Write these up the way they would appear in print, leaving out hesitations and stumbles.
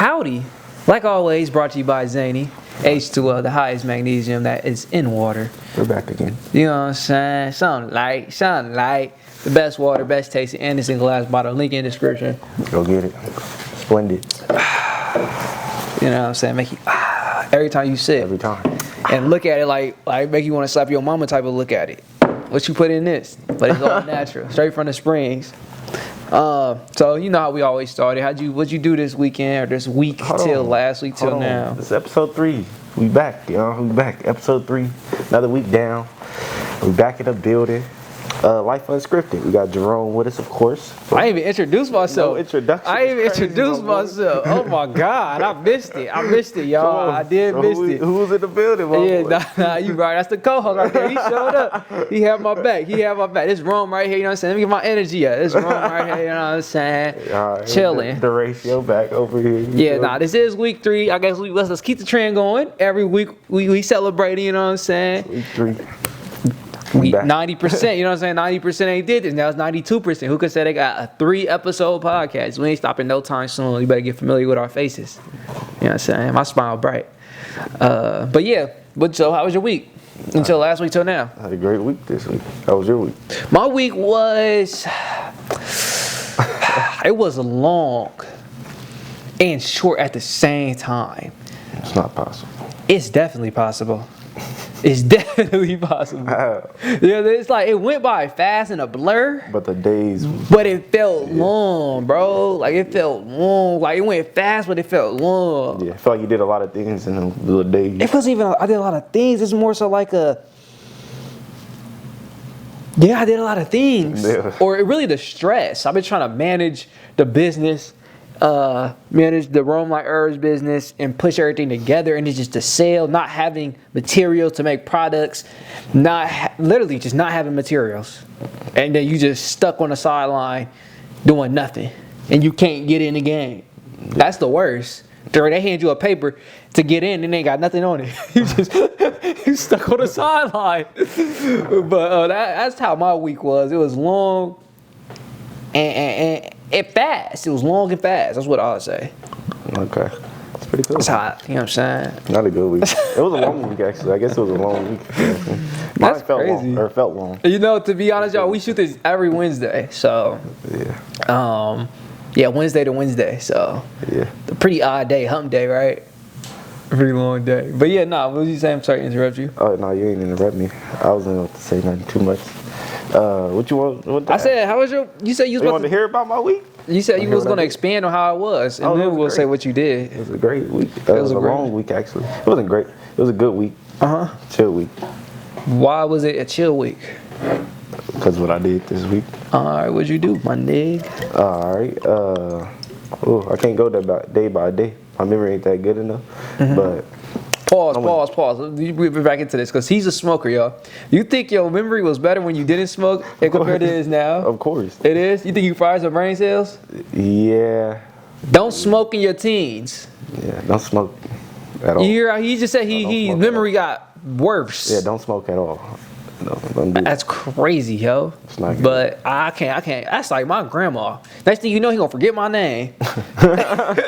Howdy. Like always, brought to you by Zany. H2O, the highest magnesium that is in water. We're back again. You know what I'm saying? Something light. The best water, best tasting, and it's in glass bottle. Link in description. Go get it. Splendid. You know what I'm saying? Make you every time you sip. Every time. And look at it like make you want to slap your mama type of look at it. What you put in this? But it's all natural, straight from the springs. So you know how we always started. What'd you do this weekend or this week till last week till now? It's episode 3. We back, y'all. We back. Episode 3. Another week down. We back in the building. Life Unscripted. We got Jerome with us, of course. I ain't even introduced myself. No introduction. I ain't even introduced myself. Oh my God, I missed it, y'all. I did miss it. Who was in the building? Nah, you right. That's the co-host right there. He showed up. He had my back. This room right here, you know what I'm saying? Let me get my energy up. This room right here, you know what I'm saying? Right, chilling. The ratio back over here. Yeah, this is week 3. I guess let's keep the trend going. Every week we celebrating, you know what I'm saying? Week 3. 90%, you know what I'm saying? 90% ain't did this. Now it's 92%. Who could say they got a 3-episode podcast? We ain't stopping no time soon. You better get familiar with our faces. You know what I'm saying? My smile bright. But yeah, so how was your week? Until last week till now? I had a great week this week. How was your week? My week was... it was long and short at the same time. It's not possible. It's definitely possible. It's definitely possible. Yeah, it's like it went by fast in a blur. But the days. But it felt long, bro. Like it felt long. Like it went fast, but it felt long. Yeah, I felt like you did a lot of things in a little days. It wasn't even. I did a lot of things. It's more so like a. Yeah, I did a lot of things. Yeah. Or really the stress. I've been trying to manage the business. Manage the Rome Like Herbs business and push everything together, and it's just to sell, not having materials to make products, literally just not having materials, and then you just stuck on the sideline doing nothing, and you can't get in the game. That's the worst. They hand you a paper to get in, and they ain't got nothing on it. you stuck on the sideline. But that's how my week was. It was long and it fast. It was long and fast. That's what I would say. Okay. That's pretty cool. It's hot. You know what I'm saying? Not a good week. It was a long week, actually. I guess it was a long week. That's crazy. Felt long. You know, to be honest, y'all, we shoot this every Wednesday. So, yeah. Wednesday to Wednesday. So, yeah. A pretty odd day, hump day, right? A pretty long day. But yeah, what was you saying? I'm sorry to interrupt you. Oh, no, you ain't interrupt me. I wasn't going to say nothing too much. What you want? I said, how was you said you wanted to hear about my week? You said you was going to expand on how it was, and then we'll say what you did. It was a great week. It was a long week, actually. It wasn't great. It was a good week. Chill week. Why was it a chill week? Because what I did this week. All right, what'd you do, my nigga? All right. I can't go day by day. My memory ain't that good enough. But Pause. We'll be back into this because he's a smoker, y'all. You think your memory was better when you didn't smoke compared to this now? Of course. It is? You think you fried some brain cells? Yeah. Don't smoke in your teens. Yeah, don't smoke at all. You hear how he just said his memory got worse. Yeah, don't smoke at all. No, don't do That's crazy, yo. It's not good. But I can't. That's like my grandma. Next thing you know, he gonna forget my name. I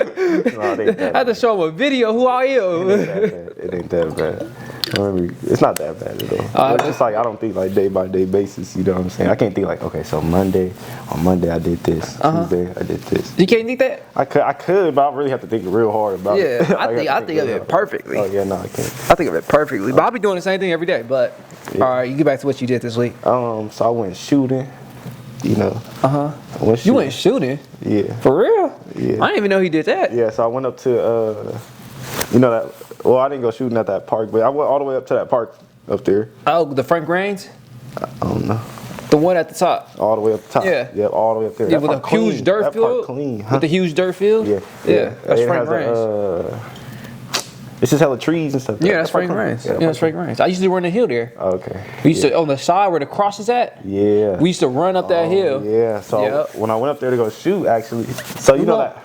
had to show him a video who I am. It ain't that bad. It's not that bad at all. It's just like I don't think like day by day basis. You know what I'm saying? I can't think like, okay, so on Monday I did this. Tuesday I did this. You can't think that? I could, but I really have to think real hard about it. Yeah, I think of it perfectly. Oh yeah, no, I can't. I think of it perfectly. But I'll be doing the same thing every day. But all right, you get back to what you did this week. So I went shooting. You know. You went shooting? Yeah. For real? Yeah. I didn't even know he did that. Yeah. So I went up to you know that. Well, I didn't go shooting at that park, but I went all the way up to that park up there. Oh, the Frank Rains? I don't know. The one at the top. All the way up the top. Yeah. Yep, all the way up there. Yeah, with a huge dirt field. Clean. With the huge dirt field. Yeah. That's Frank Rains. It's just hella trees and stuff. Yeah, that's Frank Rains. Yeah, that's Frank Rains. I used to run the hill there. Okay. We used to on the side where the cross is at. Yeah. We used to run up that hill. Yeah. So when I went up there to go shoot, actually, so you know that.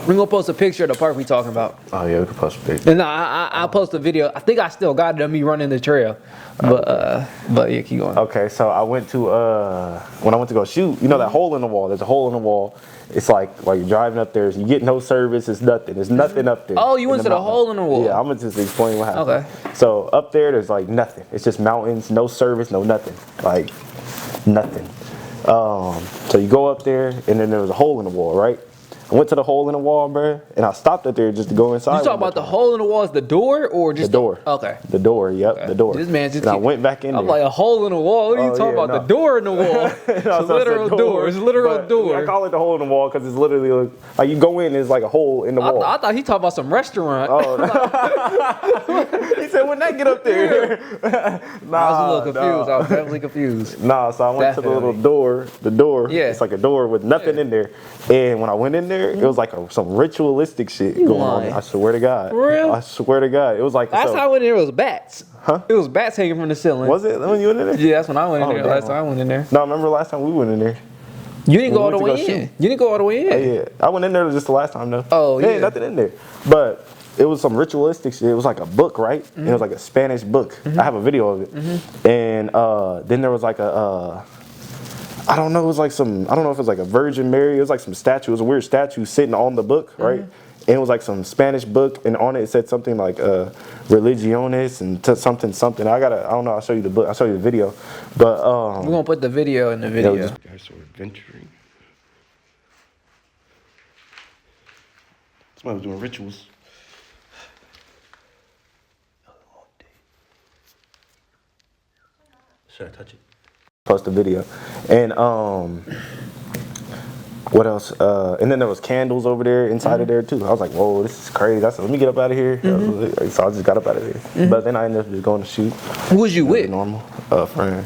We're gonna post a picture of the park we talking about. Oh yeah, we can post a picture. And I'll post a video. I think I still got it of me running the trail. But yeah, keep going. Okay, so I went to when I went to go shoot, you know that hole in the wall. There's a hole in the wall. It's like while you're driving up there, you get no service. It's nothing. There's nothing up there. Oh, you went to the hole in the wall. Yeah, I'm gonna just explain what happened. Okay. So up there, there's like nothing. It's just mountains, no service, no nothing. Like nothing. So you go up there, and then there was a hole in the wall, right? I went to the hole in the wall, bro, and I stopped up there just to go inside. You talking about the hole in the wall is the door or just the door? Okay. The door, yep, Okay. the door. This man just and I went back in I'm there. like, a hole in the wall? What are you talking about? no. The door in the wall. It's a literal door. It's a literal But door. I call it the hole in the wall because it's literally like you go in, it's like a hole in the wall. I thought he talking about some restaurant. Oh, he said, when that get up there? I was a little confused. I was definitely confused. Nah, so I went to the little door. The door, Yeah. It's like a door with nothing in there. And when I went in there, it was like some ritualistic shit going lying. on. I swear to God. For real? I swear to God. It was like Last time I went in there, it was bats. Huh? It was bats hanging from the ceiling. Was it when you went in there? Yeah, that's when I went in Oh, there. damn. Last time I went in there. No, I remember last time we went in there. You didn't go all We the went way to go in. shoot. You didn't go all the way in. Oh, yeah, I went in there just the last time though. Oh, There yeah. ain't nothing in there. But it was some ritualistic shit. It was like a book, right? And it was like a Spanish book. I have a video of it. And then there was like I don't know, it was like I don't know if it was like a Virgin Mary. It was like some statue. It was a weird statue sitting on the book, right? And it was like some Spanish book, and on it said something like religiones and something. I don't know. I'll show you the book. I'll show you the video. But We're gonna put the video in the video. guys are adventuring. Somebody was doing rituals. Should I touch it? Post the video. And what else? And then there was candles over there inside of there too. I was like, whoa, this is crazy. I said, let me get up out of here. So I just got up out of there. But then I ended up just going to shoot. Who was you with? Normal. Friend.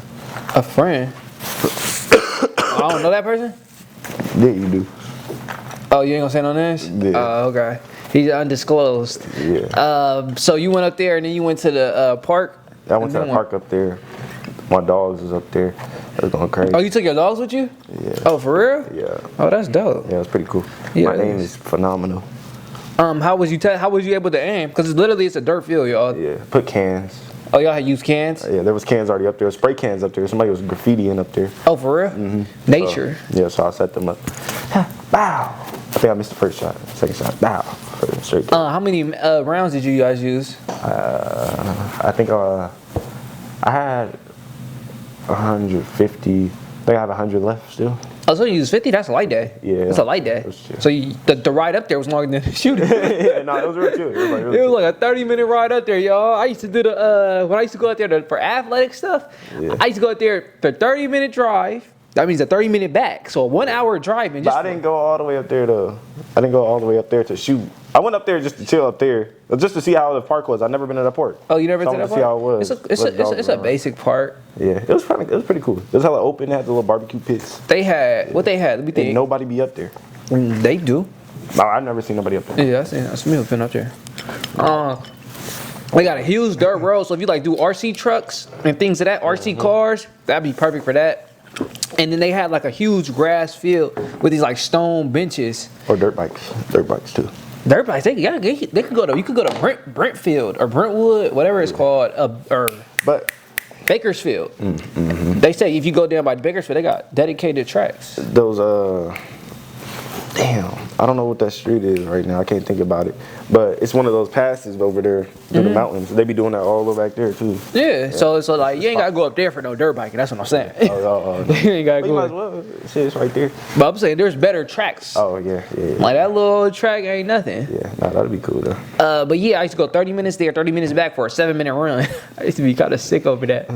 A friend. I don't know that person. Yeah, you do. Oh, you ain't gonna say no names? Yeah. Oh, okay. He's undisclosed. Yeah. So you went up there and then you went to the park? I went to the park up there. My dogs was up there. It was going crazy. Oh, you took your dogs with you? Yeah. Oh, for real? Yeah. Oh, that's dope. Yeah, it was pretty cool. Yeah, My it aim is. is phenomenal. How was you able to aim? Because it's a dirt field, y'all. Yeah. Put cans. Oh, y'all had used cans? Yeah, there was cans already up there. Spray cans up there. Somebody was graffitiing up there. Oh, for real? Nature. So I set them up. Bow. I think I missed the first shot. Second shot. Bow. Straight. How many rounds did you guys use? I think I had 150. I think I have 100 left still. Oh, so you used 50? That's a light day. Yeah. That's a light day. That's chill. So the ride up there was longer than the shooting. Yeah, no, it was real chill. It was like really It was chill. like a 30-minute ride up there, y'all. I used to do when I used to go out there for athletic stuff, Yeah. I used to go out there for 30-minute drive. That means a 30-minute back. So a 1 hour drive. And But just I didn't go all the way up there to shoot. I went up there just to chill up there, just to see how the park was. I've never been to that park. Oh, you never So been I to wanted that to see how it was. park? It's a basic park. Yeah, it was pretty cool. It was hella open. It had the little barbecue pits. They had, what they had, let me Didn't think. nobody be up there. They do. No, I've never seen nobody up there. Yeah, that's me been up there. They got a huge dirt road, so if you like do RC trucks and things of that, RC cars, that'd be perfect for that. And then they had like a huge grass field with these like stone benches. Or dirt bikes too. Dirt bikes, they could go to, you could go to Brentfield or Brentwood, whatever it's called, or But Bakersfield. They say if you go down by Bakersfield, they got dedicated tracks. those damn, I don't know what that street is right now. I can't think about it. But it's one of those passes over there through the mountains. They be doing that all the way back there too. Yeah, so like you ain't gotta go up there for no dirt biking. That's what I'm saying. You ain't gotta You might as go. well. Shit, it's right there. But I'm saying there's better tracks. Oh yeah. Like that little track ain't nothing. Yeah, nah, that'd be cool though. But yeah, I used to go 30 minutes there, 30 minutes back for a 7-minute run. I used to be kind of sick over that.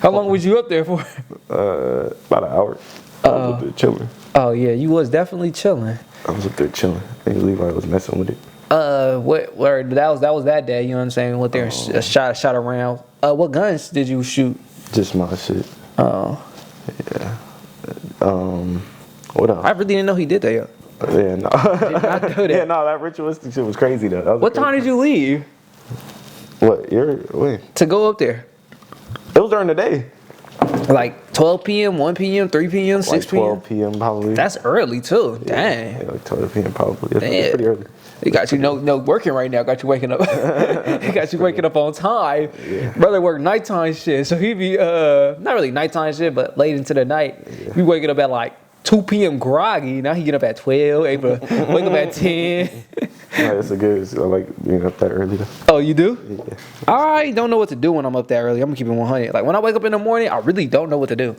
How long was you up there for? About an hour. I was up there chilling. Oh yeah, you was definitely chilling. I was up there chilling. I think Levi was messing with it. That was that day. You know what I'm saying? Went there, and shot around. What guns did you shoot? Just my shit. Oh, Yeah. What else? I really didn't know he did that. Yo. Yeah, no. not know that. Yeah, no, that ritualistic shit was crazy though. That was What crazy. time did you leave What? When? to go up there? It was during the day. Like 12 p.m., 1 p.m., 3 p.m., 6 like 12 p.m. p.m. probably. That's early too. Dang. Yeah, like 12 p.m. probably. It's pretty early. He got you no working right now. Got you waking up. He got you waking up on time. Yeah. Brother work nighttime shit, so he be not really nighttime shit, but late into the night. Yeah. He waking up at like 2 p.m. groggy. Now he get up at 12. Able to wake up at 10. Yeah, it's a good. I like being up that early. Oh, you do? Yeah. I don't know what to do when I'm up that early. I'm gonna keep it 100. Like when I wake up in the morning, I really don't know what to do.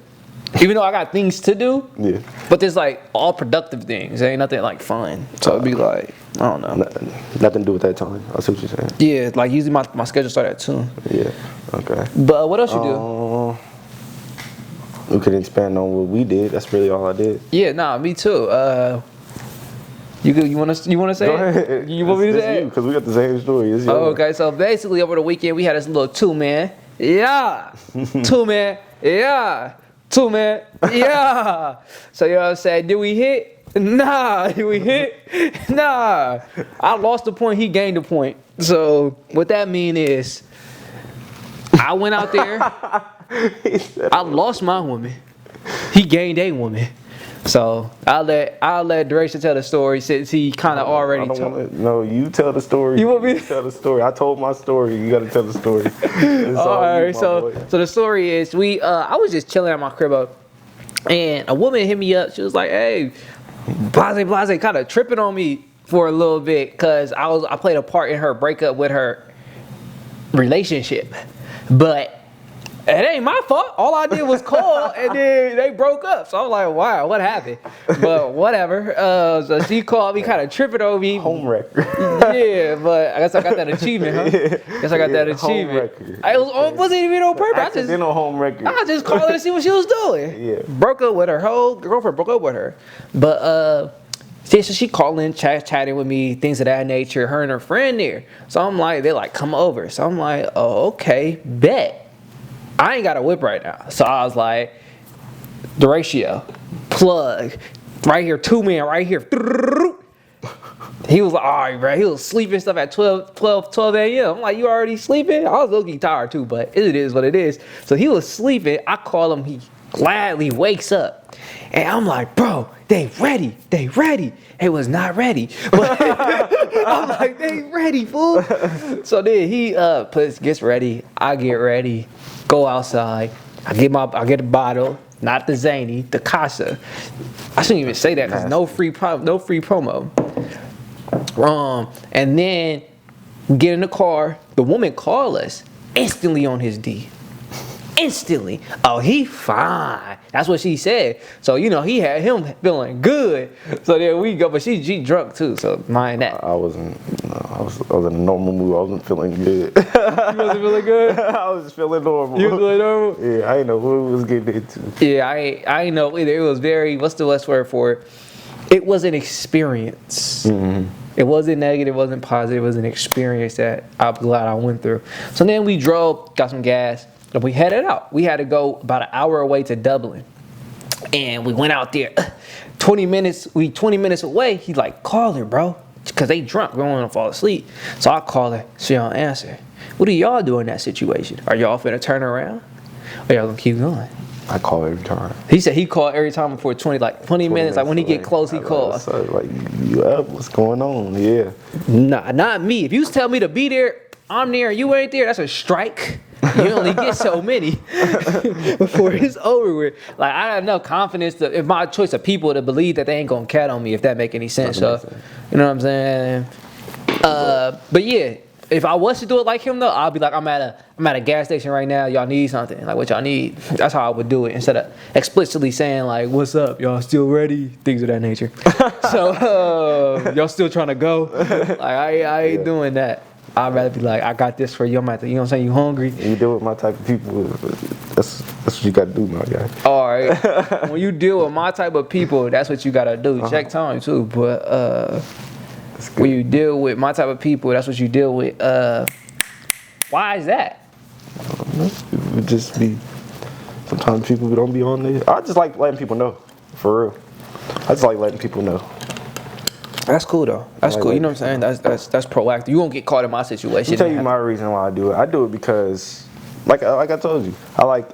Even though I got things to do, yeah. But there's like all productive things. There ain't nothing like fun. So it'd be like, I don't know. Nothing to do with that time. I see what you're saying. Yeah, like usually my schedule start at 2. Yeah, okay. But what else you do? We could expand on what we did. That's really all I did. Yeah, nah, me too. You want to say Go it? ahead. You want me to say it? Because we got the same story. Okay, so basically over the weekend we had this little 2-man. Yeah. 2-man. Yeah. 2-man. Yeah. So you know what I'm saying? Did we hit? Nah. Did we hit? Nah. I lost the point. He gained the point. So what that mean is I went out there. I lost my woman. He gained a woman. So I'll let Duration tell the story since he kind of already told. No, you tell the story. You want me to tell the story? I told my story. You got to tell the story. All right. So the story is I was just chilling at my crib and a woman hit me up. She was like, "Hey, blase, kind of tripping on me for a little bit because I played a part in her breakup with her relationship, but." It ain't my fault. All I did was call, and then they broke up. So I'm like, wow, what happened? But whatever. So she called me, kind of tripping over me. Home record. Yeah, but I guess I got that achievement, huh? Guess I got that achievement. It wasn't even on purpose. Home record. I just called her to see what she was doing. Yeah. Broke up with her. Whole girlfriend broke up with her. But so she calling, chatting with me, things of that nature. Her and her friend there. So I'm like, they like come over. So I'm like, oh, okay, bet. I ain't got a whip right now. So I was like, the ratio, plug, right here, 2-man, right here. He was like, all right, bro. He was sleeping stuff at 12 a.m. I'm like, you already sleeping? I was low-key tired too, but it is what it is. So he was sleeping. I call him. He gladly wakes up. And I'm like, bro, they ready. They was not ready. But I'm like, they ready, fool. So then he gets ready. I get ready. Go outside. I get the bottle, not the Zany, the Casa. I shouldn't even say that because no free promo. And then we get in the car. The woman called us instantly on his D. Instantly. Oh, he fine. That's what she said. So, he had him feeling good. So there we go. But she drunk too. So mind that. I was in a normal mood. I wasn't feeling good. You wasn't feeling good? I was just feeling normal. You was feeling normal? Yeah, I didn't know what it was getting into. Yeah, I didn't know either. It was very, what's the best word for it? It was an experience. Mm-hmm. It wasn't negative, it wasn't positive. It was an experience that I'm glad I went through. So then we drove, got some gas. And we headed out. We had to go about an hour away to Dublin. And we went out there. 20 minutes away. He's like, call her, bro. Because they drunk. We don't want to fall asleep. So I call her. She don't answer. What do y'all do in that situation? Are y'all finna turn around? Or y'all gonna keep going? I call every time. He said he called every time before 20 minutes. Like when he get close, he calls. So like, you up? What's going on? Yeah. Nah, not me. If you tell me to be there, I'm there and you ain't there, that's a strike. You only get so many before it's over with. Like, I got enough confidence in my choice of people to believe that they ain't gonna cat on me, if that make any sense. So, you know what I'm saying? But yeah, if I was to do it like him though, I'll be like, I'm at a gas station right now. Y'all need something? Like, what y'all need? That's how I would do it instead of explicitly saying like, what's up? Y'all still ready? Things of that nature. So, y'all still trying to go? Like, I ain't doing that. I'd rather be like, I got this for you. You know what I'm saying? You hungry? You deal with my type of people. That's what you got to do, my guy. All right. When you deal with my type of people, that's what you got to do. Check time too. But when you deal with my type of people, that's what you deal with. Why is that? It would just be, sometimes people don't be on there. I just like letting people know, for real. I just like letting people know. That's cool though. That's cool. You know what I'm saying? That's proactive. You won't get caught in my situation. I'll tell you my reason why I do it. I do it because, like I told you, I like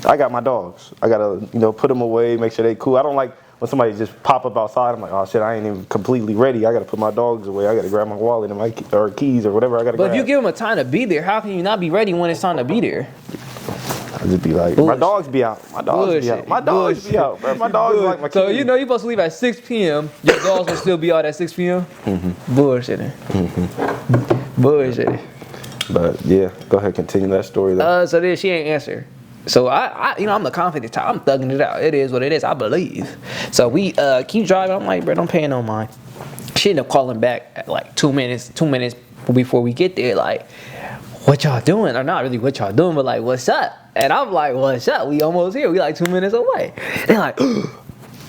I got my dogs. I gotta, put them away, make sure they cool. I don't like when somebody just pop up outside. I'm like, oh shit, I ain't even completely ready. I gotta put my dogs away. I gotta grab my wallet and or keys or whatever I gotta grab. But if you give them a time to be there, how can you not be ready when it's time to be there? I just be like, my dogs be out. My dogs be out. My dogs be out, bro. My dogs like my kids. So you're supposed to leave at 6 p.m. Your dogs will still be out at 6 p.m. Bullshitting. Bullshitting. But yeah, go ahead, continue that story. Though. So then she ain't answer. So I'm the confident type. I'm thugging it out. It is what it is. I believe. So we keep driving. I'm like, bro, don't pay no mind. She ended up calling back at like 2 minutes before we get there. Like, what y'all doing? Or not really what y'all doing, but like, what's up? And I'm like, what's up? We almost here. We like 2 minutes away. They're like,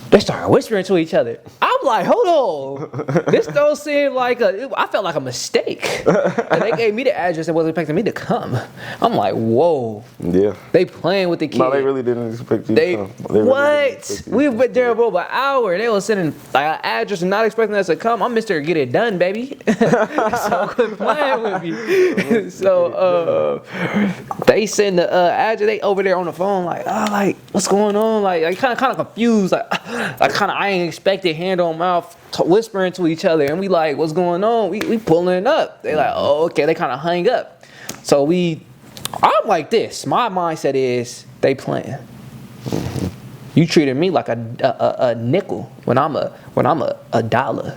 they started whispering to each other. I'm like, hold on. This don't seem like I felt like a mistake. And they gave me the address and wasn't expecting me to come. I'm like, whoa. Yeah. They playing with the kid. No, they really didn't expect you to come. What? We've been there for about an hour. They was sending like an address and not expecting us to come. I'm Mr. Get It Done, baby. So quit playing with me. So they send the address. They over there on the phone like, what's going on? Like kind of confused. I ain't expected hand on mouth whispering to each other, and we like, what's going on? We pulling up. They like, oh, okay. They kind of hung up. So I'm like this. My mindset is they playing. You treated me like a nickel when I'm a dollar.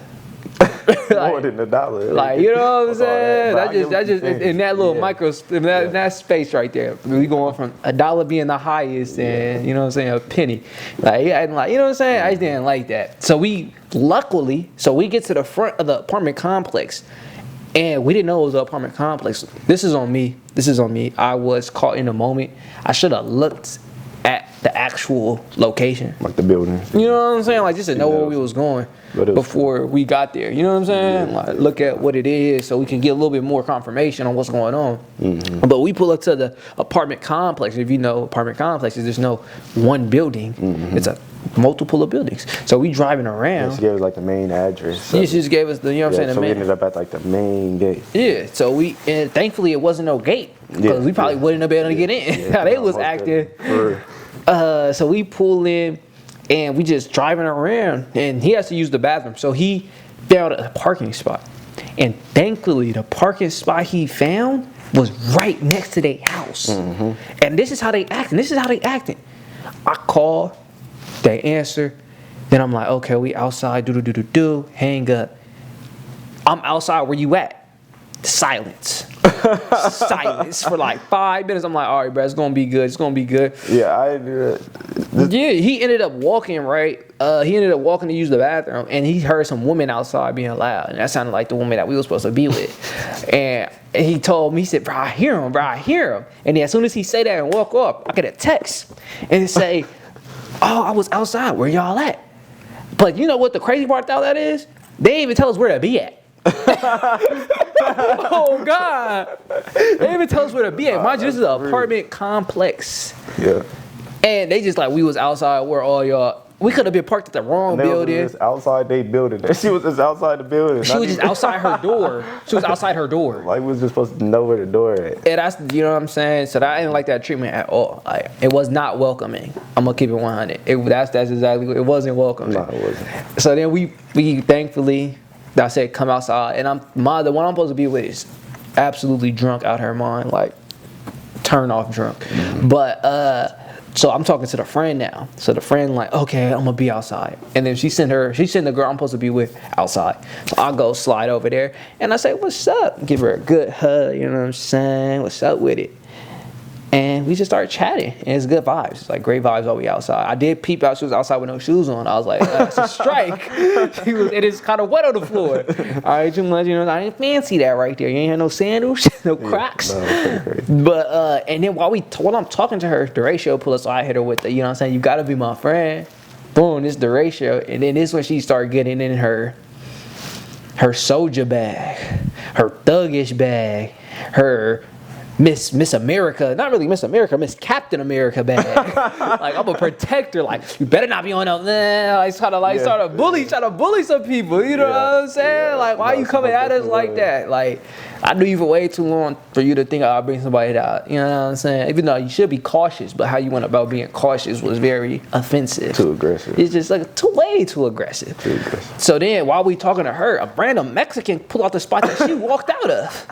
More than $1. Like, you know what I'm saying? That just in that little in that space right there. We going from $1 being the highest and, you know what I'm saying, a penny. Like, you know what I'm saying? I just didn't like that. So we get to the front of the apartment complex and we didn't know it was an apartment complex. This is on me. I was caught in the moment. I should have looked at the actual location. Like the building. You know what I'm saying? Like, just to know where we was going before we got there. You know what I'm saying? Yeah. Like, look at what it is so we can get a little bit more confirmation on what's going on. Mm-hmm. But we pull up to the apartment complex. If you know apartment complexes, there's no one building. Mm-hmm. It's a multiple of buildings. So we driving around. She gave us like the main address. She just gave us the, you know what I'm saying? So we ended up at like the main gate. Yeah. So and thankfully it wasn't no gate. Because we probably wouldn't have been able to get in. How they was acting. So we pull in and we just driving around and he has to use the bathroom. So he found a parking spot. And thankfully the parking spot he found was right next to their house. Mm-hmm. And this is how they acting. I call, they answer. Then I'm like, okay, we outside, hang up. I'm outside, where you at? Silence. Silence for like 5 minutes. I'm like, all right, bro, it's gonna be good. Yeah, I do that. Yeah, he ended up walking, right? He ended up walking to use the bathroom, and he heard some women outside being loud, and that sounded like the woman that we were supposed to be with. And he told me, he said, bro, I hear him. And then as soon as he say that and walk off, I get a text and it say, oh, I was outside. Where y'all at? But you know what the crazy part about that is? They didn't even tell us where to be at. Oh God! They didn't even tell us where to be at. Mind you, this is an apartment complex. Yeah. And they just like, we was outside where all y'all. We could have been parked at the wrong building. Was just outside they building. She was just outside the building. She was just outside her door. Like we was just supposed to know where the door at. And that's, you know what I'm saying? So I didn't like that treatment at all. Like, it was not welcoming. I'm gonna keep it 100. That's exactly what it wasn't welcoming. No, it wasn't. So then we thankfully, I said come outside, and the one I'm supposed to be with is absolutely drunk out her mind, like turn off drunk. Mm-hmm. But so I'm talking to the friend now. So the friend like, okay, I'm gonna be outside. And then she sent the girl I'm supposed to be with outside. So I go slide over there and I say, what's up? Give her a good hug, you know what I'm saying? What's up with it? And we just started chatting, and it's good vibes. It's like great vibes while we outside. I did peep out. She was outside with no shoes on. I was like, that's a strike. It is kind of wet on the floor. All right, too much, I didn't fancy that right there. You ain't had no sandals, no Crocs. No, but and then while I'm talking to her, the ratio pull us. So I hit her with the, you know what I'm saying? You gotta be my friend. Boom, this is the ratio, and then this when she started getting in her soldier bag, her thuggish bag, her Miss America, not really Miss America, Miss Captain America bad. Like I'm a protector. Like you better not be on no. Like try to bully some people. You know what I'm saying? Like why you coming at us like that? Like I knew you for way too long for you to think I'll bring somebody out. You know what I'm saying? Even though you should be cautious, but how you went about being cautious was very offensive. Too aggressive. It's just like way too aggressive. Too aggressive. So then while we talking to her, a random Mexican pulled out the spot that she walked out of.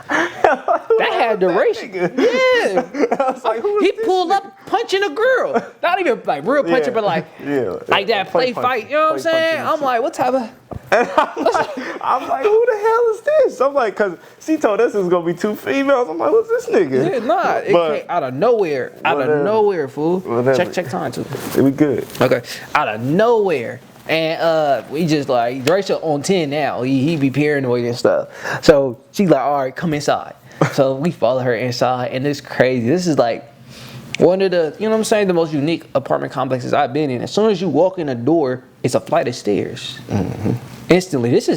That had duration. Yeah. I was like, He pulled up punching a girl. Not even like real punching, but like that play fight. You know what I'm saying? I'm like, what type of... I'm like, who the hell is this? I'm like, because she told us it was going to be 2 females. I'm like, what's this nigga? Yeah, nah. It came out of nowhere. Out of nowhere, fool. Whatever. Check time, too. We good. Okay. Out of nowhere. And we just like, Rachel on 10 now. He be paranoid and stuff. So she's like, all right, come inside. So we follow her inside, and it's crazy. This is like one of the, you know what I'm saying, the most unique apartment complexes I've been in. As soon as you walk in the door, it's a flight of stairs. Instantly. This,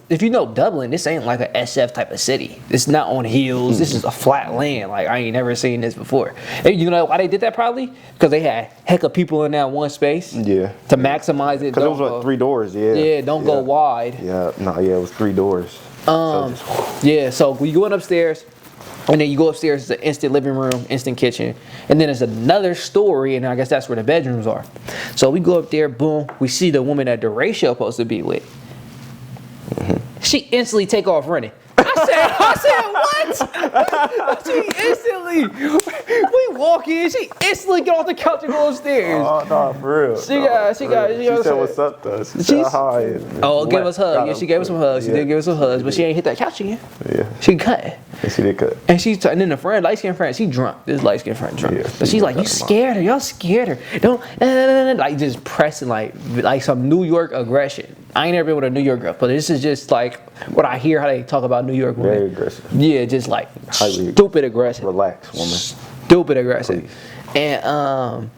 if you know Dublin, this ain't like a SF type of city. It's not on hills. This is a flat land. Like I ain't never seen this before. And you know why they did that probably? Because they had heck of people in that one space. Yeah. To maximize it. Because it was like 3 doors. Yeah. Yeah. Don't go wide. Yeah. No. Yeah. It was 3 doors. Yeah. So we going upstairs. And then you go upstairs, it's an instant living room, instant kitchen. And then there's another story, and I guess that's where the bedrooms are. So we go up there, boom, we see the woman that Deratio supposed to be with. She instantly take off running. I said, what? She instantly, we walk in, she instantly get off the couch and go upstairs. Oh, no, for real. She said, what's up, though? She said hi. Give us hugs. Yeah, she gave us some hugs. She did give us some hugs, but she ain't hit that couch again. Yeah. She cut. Yeah, she did cut. And then the friend, light-skinned friend, she drunk. This light-skinned friend drunk. Yeah, but she's like, you scared her. Y'all scared her. Don't, like just pressing like some New York aggression. I ain't never been with a New York girl, but this is just like what I hear how they talk about New York women. Very aggressive. Yeah, just like stupid aggressive. Relax, woman. Stupid aggressive. Please. And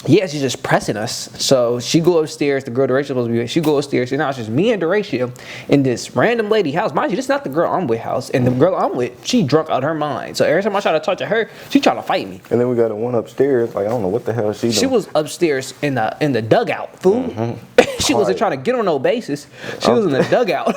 yeah, she's just pressing us. So she go upstairs. The girl Deratio supposed to be with. She go upstairs. And now it's just me and Deratio in this random lady house. Mind you, this is not the girl I'm with house. And the girl I'm with, she drunk out her mind. So every time I try to talk to her, she trying to fight me. And then we got the one upstairs. Like I don't know what the hell she doing. She was upstairs in the dugout, fool. She wasn't trying to get on no basis. She was in the dugout.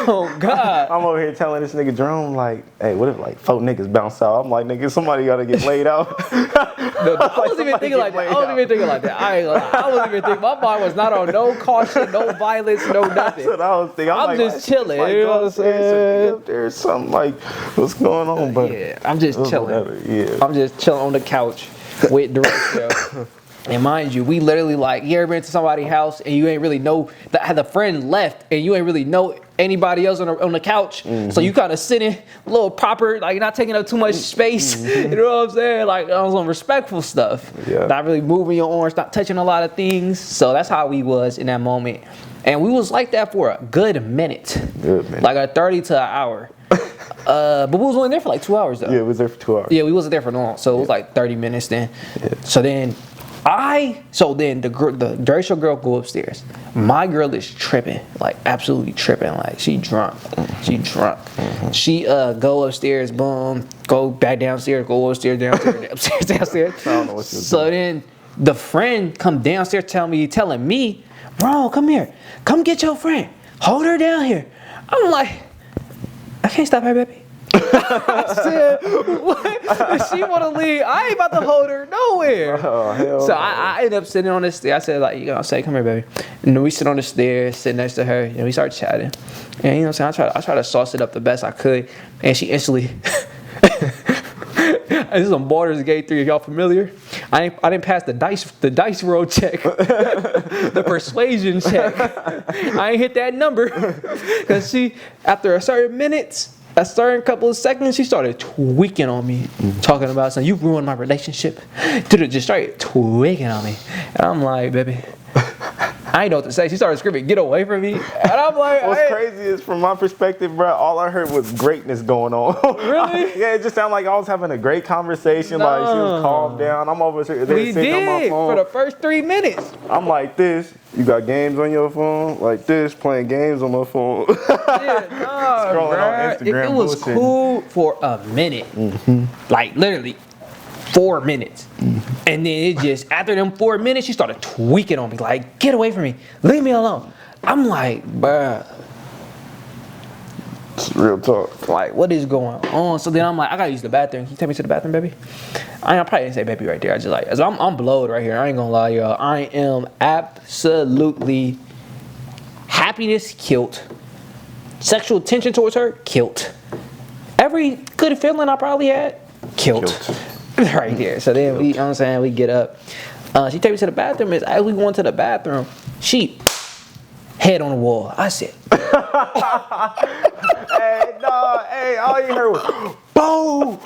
Oh God. I'm over here telling this nigga Jerome like, hey, what if like 4 niggas bounce out? I'm like, nigga, somebody gotta get laid out. I wasn't even thinking like that. I wasn't even thinking like that. I wasn't even thinking. My mind was not on no caution, no violence, no nothing. That's what I was thinking. I'm just chilling. Like, you know what I'm saying? There's something like, what's going on? But yeah, I'm just chilling. Yeah. I'm just chilling on the couch with Deratio. And mind you, we literally like, you ever been to somebody's house and you ain't really know that the friend left and you ain't really know anybody else on the couch. So you kind of sitting a little proper, like not taking up too much space. You know what I'm saying? Like on some respectful stuff. Yeah. Not really moving your arms, not touching a lot of things. So that's how we was in that moment. And we was like that for a good minute. Like a 30 to an hour. But we was only there for like 2 hours though. Yeah, we was there for 2 hours. Yeah, we wasn't there for long. So it was like 30 minutes then. Yeah. So then the Deratio girl go upstairs. My girl is tripping, like absolutely tripping, like she drunk. She drunk. She go upstairs, boom, go back downstairs, go upstairs, upstairs, downstairs. I don't know what she was doing. Then the friend come downstairs telling me, bro, come here, come get your friend, hold her down here. I'm like, I can't stop her, baby. I said, what? If she want to leave, I ain't about to hold her nowhere. Oh, hell so I ended up sitting on the stairs. I said, like, you know, say, come here, baby. And then we sit on the stairs, sit next to her, and we start chatting. And you know what I'm saying? I try to sauce it up the best I could. And she instantly, this is on Baldur's Gate 3. Y'all familiar? I didn't pass the dice roll check, the persuasion check. I ain't hit that number because she, after a certain couple of seconds, she started tweaking on me, talking about something. You ruined my relationship. Just started tweaking on me, and I'm like, baby, I ain't know what to say. She started screaming, "Get away from me!" And I'm like, What's crazy is, from my perspective, bro, all I heard was greatness going on. Really? Yeah, it just sounded like I was having a great conversation. Like, she was calmed down. I'm over there sitting on my phone. For the first 3 minutes. I'm like this. You got games on your phone? Like this, playing games on my phone. Yeah, Scrolling on Instagram. It was bullshit. cool for a minute. Like, literally 4 minutes. And then it just, after them 4 minutes, she started tweaking on me. Like, get away from me. Leave me alone. I'm like, bruh. It's real talk. Like, what is going on? So then I'm like, I gotta use the bathroom. Can you take me to the bathroom, baby? I probably didn't say baby right there. I just like, I'm blowed right here. I ain't gonna lie, y'all. I am absolutely happiness killed. Sexual tension towards her killed. Every good feeling I probably had killed. Right there. So then we, you know what I'm saying, we get up. She takes me to the bathroom. As we went to the bathroom, she head on the wall. I said, Hey, no, hey, all you heard was boom.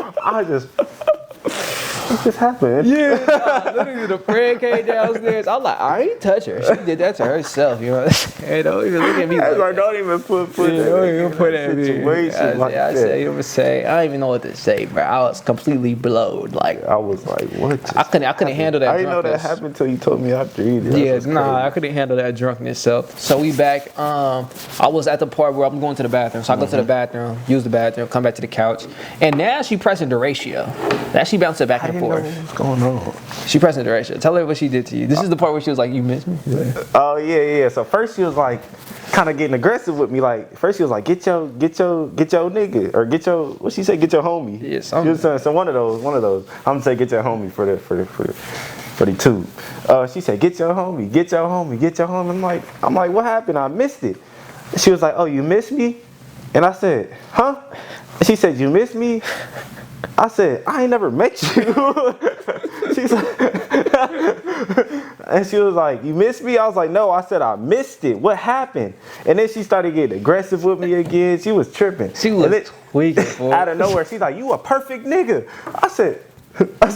What just happened? yeah, literally the friend came downstairs. I'm like, I ain't touch her. She did that to herself, you know. Hey, don't even look at me. Like, don't even put that situation like that. I said, you know what I'm saying? I don't even know what to say, bro. I was completely blowed. Like, I was like, what? I couldn't handle that. I didn't know that happened until you told me after eating. Yeah, I couldn't handle that drunkenness. So we back. I was at the part where I'm going to the bathroom. So I go to the bathroom, use the bathroom, come back to the couch, and now she pressing the ratio. Now she bounced it back and forth. What's going on? She pressing the ratio. Tell her what she did to you. This is the part where she was like, "You miss me." Oh yeah. So first she was like, kind of getting aggressive with me. Like first she was like, get your nigga, or get your, what she say, get your homie. Yeah, she was saying, so one of those. I'm gonna say get your homie for the tube. She said, get your homie. I'm like, what happened? I missed it. She was like, oh, you missed me? And I said, huh? She said, you missed me? I said, I ain't never met you. She's like, and she was like, you missed me? I was like, no. I said, I missed it. What happened? And then she started getting aggressive with me again. She was tripping. She was tweaking. Out of nowhere, she's like, you a perfect nigga. I was like,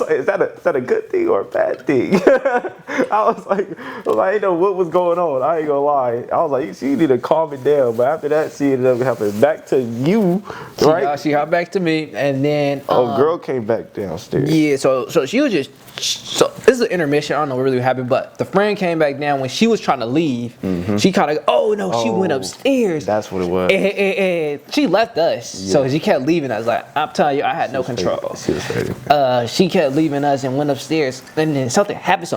is that a good thing or a bad thing? I was like, I didn't know what was going on. I ain't gonna lie. I was like, she need to calm it down. But after that, she ended up happening back to you, right? She got back to me, and then girl came back downstairs. Yeah, so she was just. So this is an intermission. I don't know what really happened, but the friend came back down when she was trying to leave. She kind of, she went upstairs. That's what it was. And she left us, so she kept leaving us. Like, I'm telling you, I had no control. She was ready. She kept leaving us and went upstairs, and then something happened.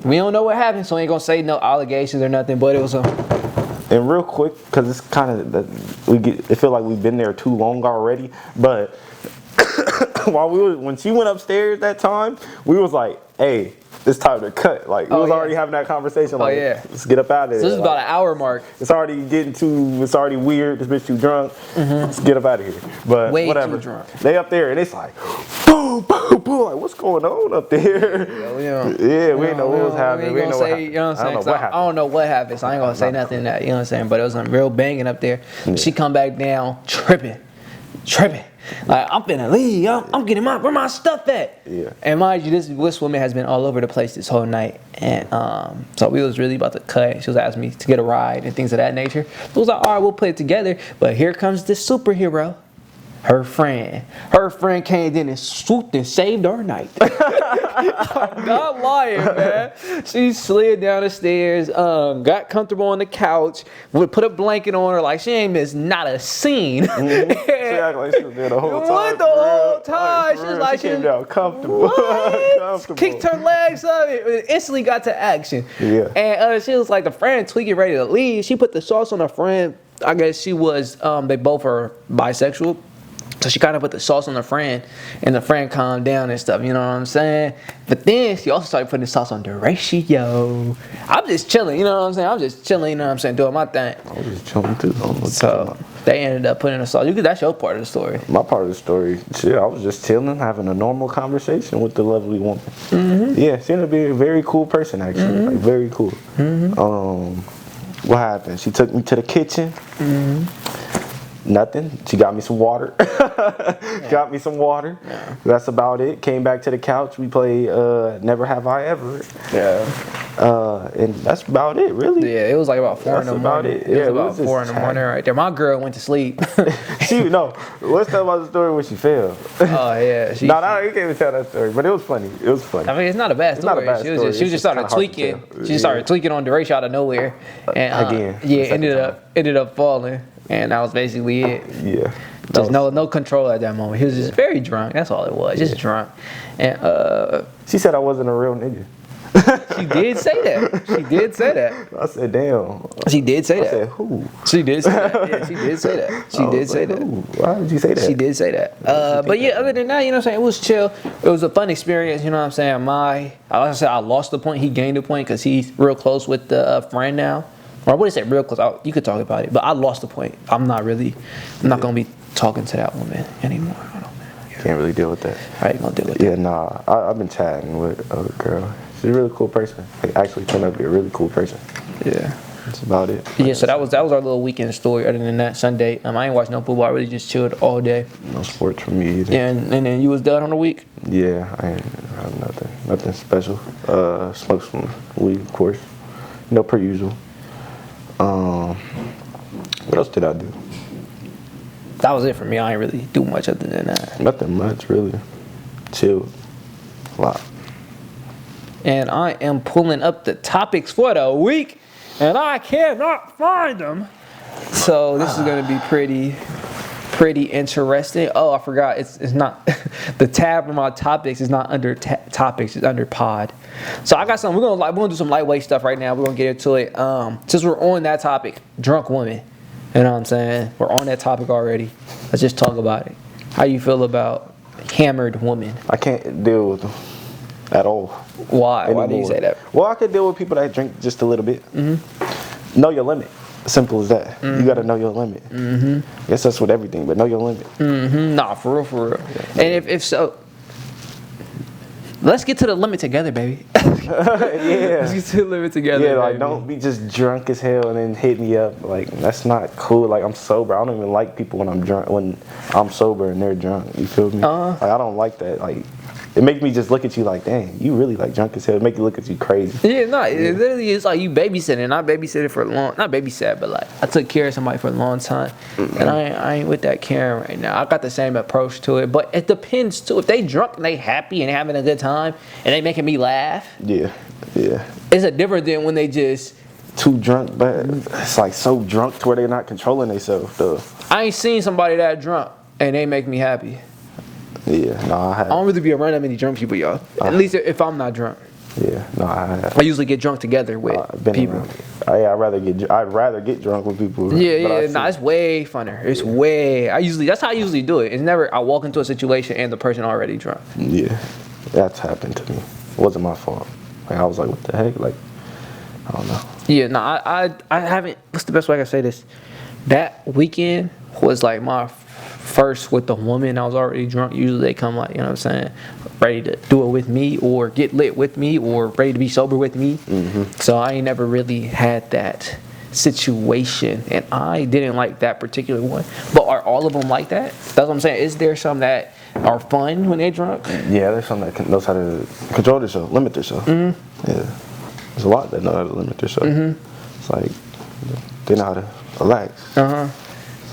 We don't know what happened, so I ain't gonna say no allegations or nothing. But it was a. And real quick, because it's kind of it feel like we've been there too long already, but. When she went upstairs that time, we was like, hey, it's time to cut. Like, we was already having that conversation. Like, let's get up out of here. So this is about an hour mark. It's already weird. This bitch too drunk. Let's get up out of here. But way whatever. Too drunk. They up there and it's like, boom, boom, boom. Like, what's going on up there? We didn't know what was happening. We didn't know what happened. You know what I'm saying? I don't know what happened, so I ain't gonna say nothing that, you know what I'm saying? But it was some real banging up there. Yeah. She come back down, tripping. Like, I'm finna leave. I'm getting where my stuff at? Yeah. And mind you, this woman has been all over the place this whole night. And so we was really about to cut. She was asking me to get a ride and things of that nature. It was like, all right, we'll put it together. But here comes this superhero. Her friend came in and swooped and saved our night. I'm not lying, man. She slid down the stairs, got comfortable on the couch, would put a blanket on her like she ain't missed not a scene. She acted like she was there the whole time. What the whole time? She was like, she came down comfortable. What? Kicked her legs up and instantly got to action. Yeah. And she was like, the friend tweaking ready to leave. She put the sauce on her friend. I guess she was, they both are bisexual. So she kind of put the sauce on the friend, and the friend calmed down and stuff, you know what I'm saying? But then she also started putting the sauce on the ratio. I'm just chilling, you know what I'm saying? I'm just chilling, you know what I'm saying, doing my thing. I was just chilling too. So they ended up putting the sauce. That's your part of the story. My part of the story, shit, I was just chilling, having a normal conversation with the lovely woman. Yeah, she ended up being a very cool person, actually. Like, very cool. What happened? She took me to the kitchen. Nothing. She got me some water. Yeah. That's about it. Came back to the couch. We played Never Have I Ever. Yeah. And that's about it, really. Yeah, it was like about 4 in the morning. It. It was Yeah, about just 4 in the morning right there. My girl went to sleep. Let's tell about the story when she fell. Oh yeah. You can't even tell that story, but it was funny. It was funny. I mean, it's not a bad It's not story. a bad story. She just started tweaking. She just started tweaking on Duration out of nowhere, and ended up falling, and that was basically it. Yeah. Just no control at that moment. He was just very drunk. That's all it was. Just drunk. And she said I wasn't a real nigga. She did say that. She did say that. I said, damn. She did say that. I said, who? She did say that. Yeah, she did say that. She did say that. Why did you say that? She did say that. But yeah, other than that, you know what I'm saying? It was chill. It was a fun experience, you know what I'm saying? Like I said, I lost the point. He gained a point because he's real close with the friend now. Or I wouldn't say real close. You could talk about it. But I lost the point. I'm not going to be talking to that woman anymore. Can't really deal with that. I ain't going to deal with that. Yeah, nah. I've been chatting with a girl. She's a really cool person. Like, actually turned out to be a really cool person. Yeah. That's about it. Yeah, so that was our little weekend story. Other than that, Sunday, I ain't watched no football. I really just chilled all day. No sports for me either. Yeah, and then you was done on the week? Yeah, I ain't have nothing special. Smoked some weed, of course. Per usual. What else did I do? That was it for me. I ain't really do much other than that. Nothing much, really. Chilled. A lot. And I am pulling up the topics for the week, and I cannot find them. So this is going to be pretty interesting. Oh, I forgot. It's not the tab for my topics is not under topics. It's under pod. So I got something. We're gonna do some lightweight stuff right now. We're gonna get into it. Since we're on that topic, drunk women. You know what I'm saying? We're on that topic already. Let's just talk about it. How you feel about hammered women? I can't deal with them at all. Why? Anymore. Why do you say that? Well, I could deal with people that drink just a little bit. Mm-hmm. Know your limit. Simple as that. Mm-hmm. You got to know your limit. Mm-hmm. Guess that's with everything, but know your limit. Mm-hmm. Nah, for real. Yeah. And if so, let's get to the limit together, baby. Yeah. Let's get to the limit together. Yeah, like baby. don't be just drunk as hell and then hit me up. Like that's not cool. Like I'm sober. I don't even like people when I'm drunk. When I'm sober and they're drunk. You feel me? Like I don't like that. Like it makes me just look at you like, dang, you really like drunk as hell. It make you look at you crazy. Yeah, no, it literally is like you babysitting. I babysitted for a long, not babysat, but like I took care of somebody for a long time, and I ain't with that caring right now. I got the same approach to it, but it depends too. If they drunk and they happy and having a good time and they making me laugh, yeah, it's a different than when they just too drunk. But it's like so drunk to where they're not controlling themselves though. I ain't seen somebody that drunk and they make me happy. Yeah, no, I don't really be around that many drunk people, y'all. At least if I'm not drunk. Yeah, no, I usually get drunk together with people. I'd rather get drunk with people. Yeah, nah, it's way funner. It's that's how I usually do it. It's never I walk into a situation and the person already drunk. Yeah, that's happened to me. It wasn't my fault. Like I was like, what the heck? Like, I don't know. Yeah, no, I haven't. What's the best way I can say this? That weekend was like my first with the woman. I was already drunk. Usually they come like, you know what I'm saying, ready to do it with me or get lit with me or ready to be sober with me. Mm-hmm. So I ain't never really had that situation, and I didn't like that particular one. But are all of them like that? That's what I'm saying. Is there some that are fun when they're drunk? Yeah, there's some that knows how to control themselves, limit themselves. Mm-hmm. Yeah, there's a lot that know how to limit themselves. Mm-hmm. It's like they know how to relax.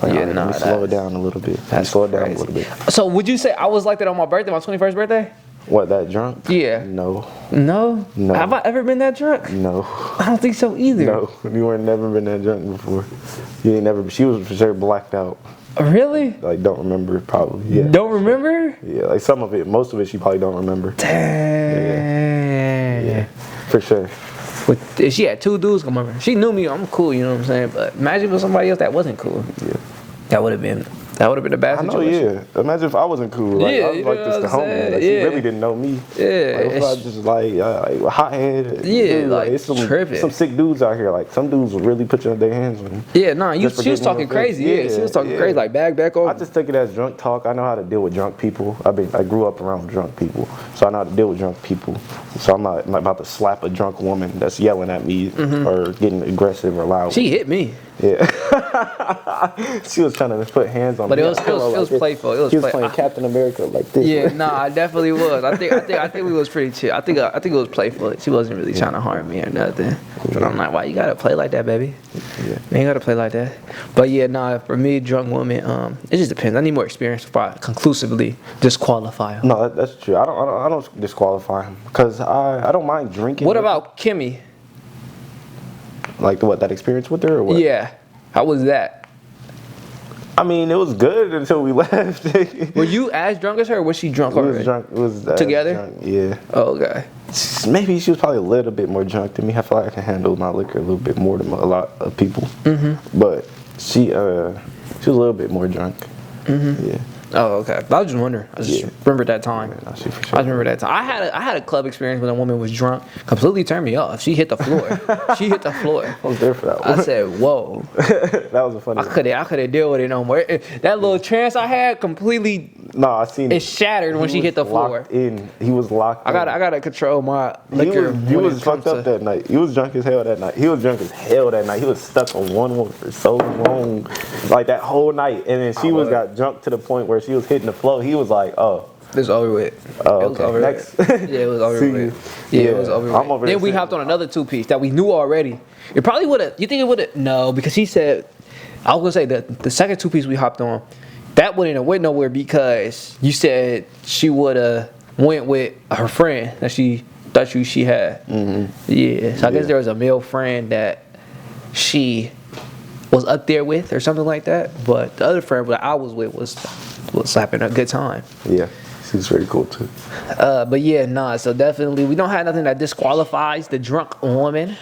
Like, yeah, let me slow it down a little bit. Slow it down a little bit. So would you say I was like that on my birthday, my 21st birthday? What, that drunk? Yeah. No. No? Have I ever been that drunk? No. I don't think so either. No, you ain't never been that drunk before. You ain't never. She was for sure blacked out. Really? Like don't remember probably. Yeah. Don't remember? Yeah, like some of it, most of it she probably don't remember. Dang. Yeah. For sure. If she had two dudes come over, she knew me. I'm cool, you know what I'm saying. But imagine with somebody else that wasn't cool. Yeah, that would have been a bad situation. I know. Yeah. Imagine if I wasn't cool. Like, I was like this to homie. Like she really didn't know me. Yeah. Like, if I just like hothead. Yeah, like it's tripping. Some sick dudes out here. Like some dudes will really put their hands on you. Yeah, nah. She was talking crazy. Yeah, she was talking crazy. Like back over. I just take it as drunk talk. I know how to deal with drunk people. I grew up around drunk people, so I know how to deal with drunk people. So I'm not about to slap a drunk woman that's yelling at me or getting aggressive or loud. She hit me. Yeah. She was trying to put hands on something. But it was playful. It was he was playing Captain America like this. Yeah, nah, I definitely was. I think we was pretty chill. I think it was playful. She wasn't really trying to harm me or nothing. But I'm like, why you gotta play like that, baby? Yeah. You ain't gotta play like that. But yeah, nah, for me, drunk women, it just depends. I need more experience before I conclusively disqualify them. No, that's true. I don't disqualify him because I don't mind drinking. What about Kimmy? Like what, that experience with her or what? Yeah. How was that? I mean, it was good until we left. Were you as drunk as her or was she drunk already? We was together? Drunk, yeah. Oh, okay. Maybe she was probably a little bit more drunk than me. I feel like I can handle my liquor a little bit more than a lot of people. Mm-hmm. But she was a little bit more drunk. Mm-hmm. Yeah. Oh, okay. I was just wondering. I just remembered that time. Yeah, no, for sure. I remember that time. I had a club experience when a woman was drunk. Completely turned me off. She hit the floor. She hit the floor. I was there for that one. I said, "Whoa." That was a funny one. I couldn't deal with it no more. That little trance I had completely. No, I seen it. It shattered when she hit the floor. He was locked in. I gotta control my liquor. He was fucked up that night. He was drunk as hell that night. He was stuck on one for so long, like that whole night. And then she got drunk to the point where she was hitting the floor. He was like, "Oh, it's over with." Oh, okay. Next. Yeah, it was over with. Yeah, it was over with. I'm over then we hopped on another 2-piece that we knew already. It probably would have. You think it would have? No, because he said. I was gonna say that the second 2-piece we hopped on, that wouldn't have went nowhere because you said she would have went with her friend that she thought she had. Mm-hmm. Yeah. So I guess there was a male friend that she was up there with or something like that. But the other friend that I was with was having a good time. Yeah. She's very cool too. But yeah, nah. So definitely, we don't have nothing that disqualifies the drunk woman.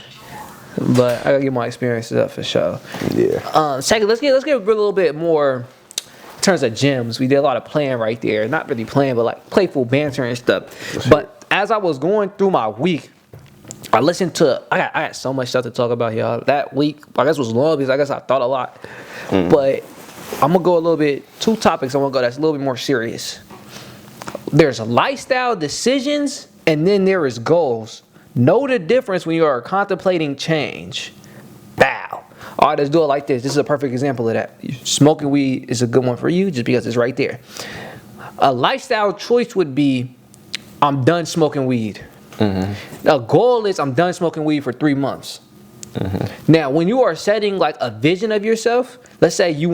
But I gotta get my experiences up for sure. Yeah. Second, let's get a little bit more in terms of gems. We did a lot of playing right there. Not really playing, but like playful banter and stuff. Sure. But as I was going through my week, I listened to. I got so much stuff to talk about, y'all. That week, I guess was long because I guess I thought a lot. Mm. But I'm gonna go a little bit. 2 topics I want to go that's a little bit more serious. There's lifestyle decisions, and then there is goals. Know the difference when you are contemplating change. Bow. All right, let's do it like this. This is a perfect example of that. Smoking weed is a good one for you just because it's right there. A lifestyle choice would be, I'm done smoking weed. Mm-hmm. A goal is, I'm done smoking weed for 3 months. Mm-hmm. Now, when you are setting like a vision of yourself, let's say you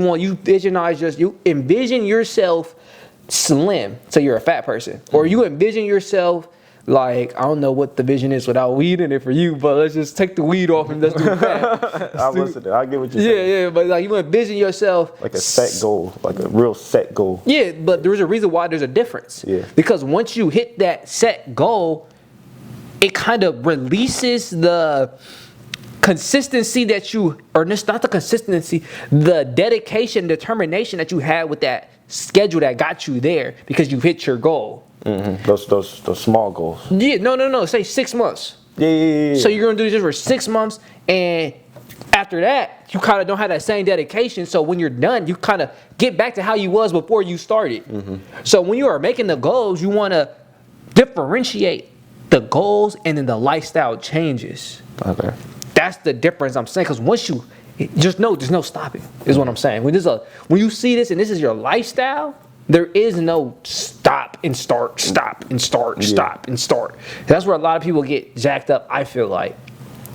envision yourself slim, so you're a fat person, or you envision yourself like, I don't know what the vision is without weed in it for you, but let's just take the weed off and let's do that. I get what you're saying. Yeah, but like you envision yourself like a set goal, like a real set goal. Yeah, but there's a reason why there's a difference. Yeah. Because once you hit that set goal, it kind of releases the consistency that you, or just not the consistency, the dedication, determination that you had with that schedule that got you there because you hit your goal. Mm-hmm. Those small goals. Yeah, no. Say 6 months. Yeah. So you're gonna do this for 6 months, and after that, you kind of don't have that same dedication. So when you're done, you kind of get back to how you was before you started. Mm-hmm. So when you are making the goals, you want to differentiate the goals and then the lifestyle changes. Okay. That's the difference I'm saying. Because once you just know, there's no stopping. Is what I'm saying. When you see this and this is your lifestyle, there is no stop and start, stop and start, yeah. Stop and start. That's where a lot of people get jacked up, I feel like,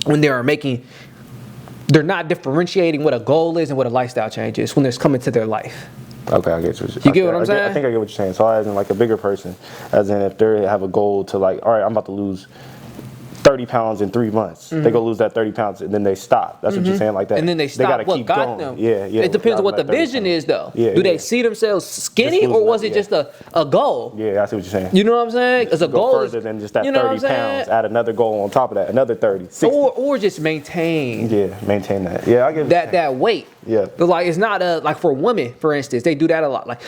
when they're not differentiating what a goal is and what a lifestyle change is when they're coming to their life. Okay, I get you. You get what I'm saying? I think I get what you're saying. So as in like a bigger person, as in if they have a goal to like, all right, I'm about to lose 30 pounds in 3 months. Mm-hmm. They go lose that 30 pounds and then they stop. That's what you're saying, like that. And then they stop. They gotta keep going. Them. Yeah. It depends on what the vision is, though. Yeah, Do they see themselves skinny, or was it just a goal? Yeah, I see what you're saying. You know what I'm saying? As a goal further than just that 30 pounds. Add another goal on top of that, another 30, 60. Or just maintain. Yeah, maintain that. Yeah, I get that weight. Yeah. But like it's not like for women, for instance, they do that a lot. Like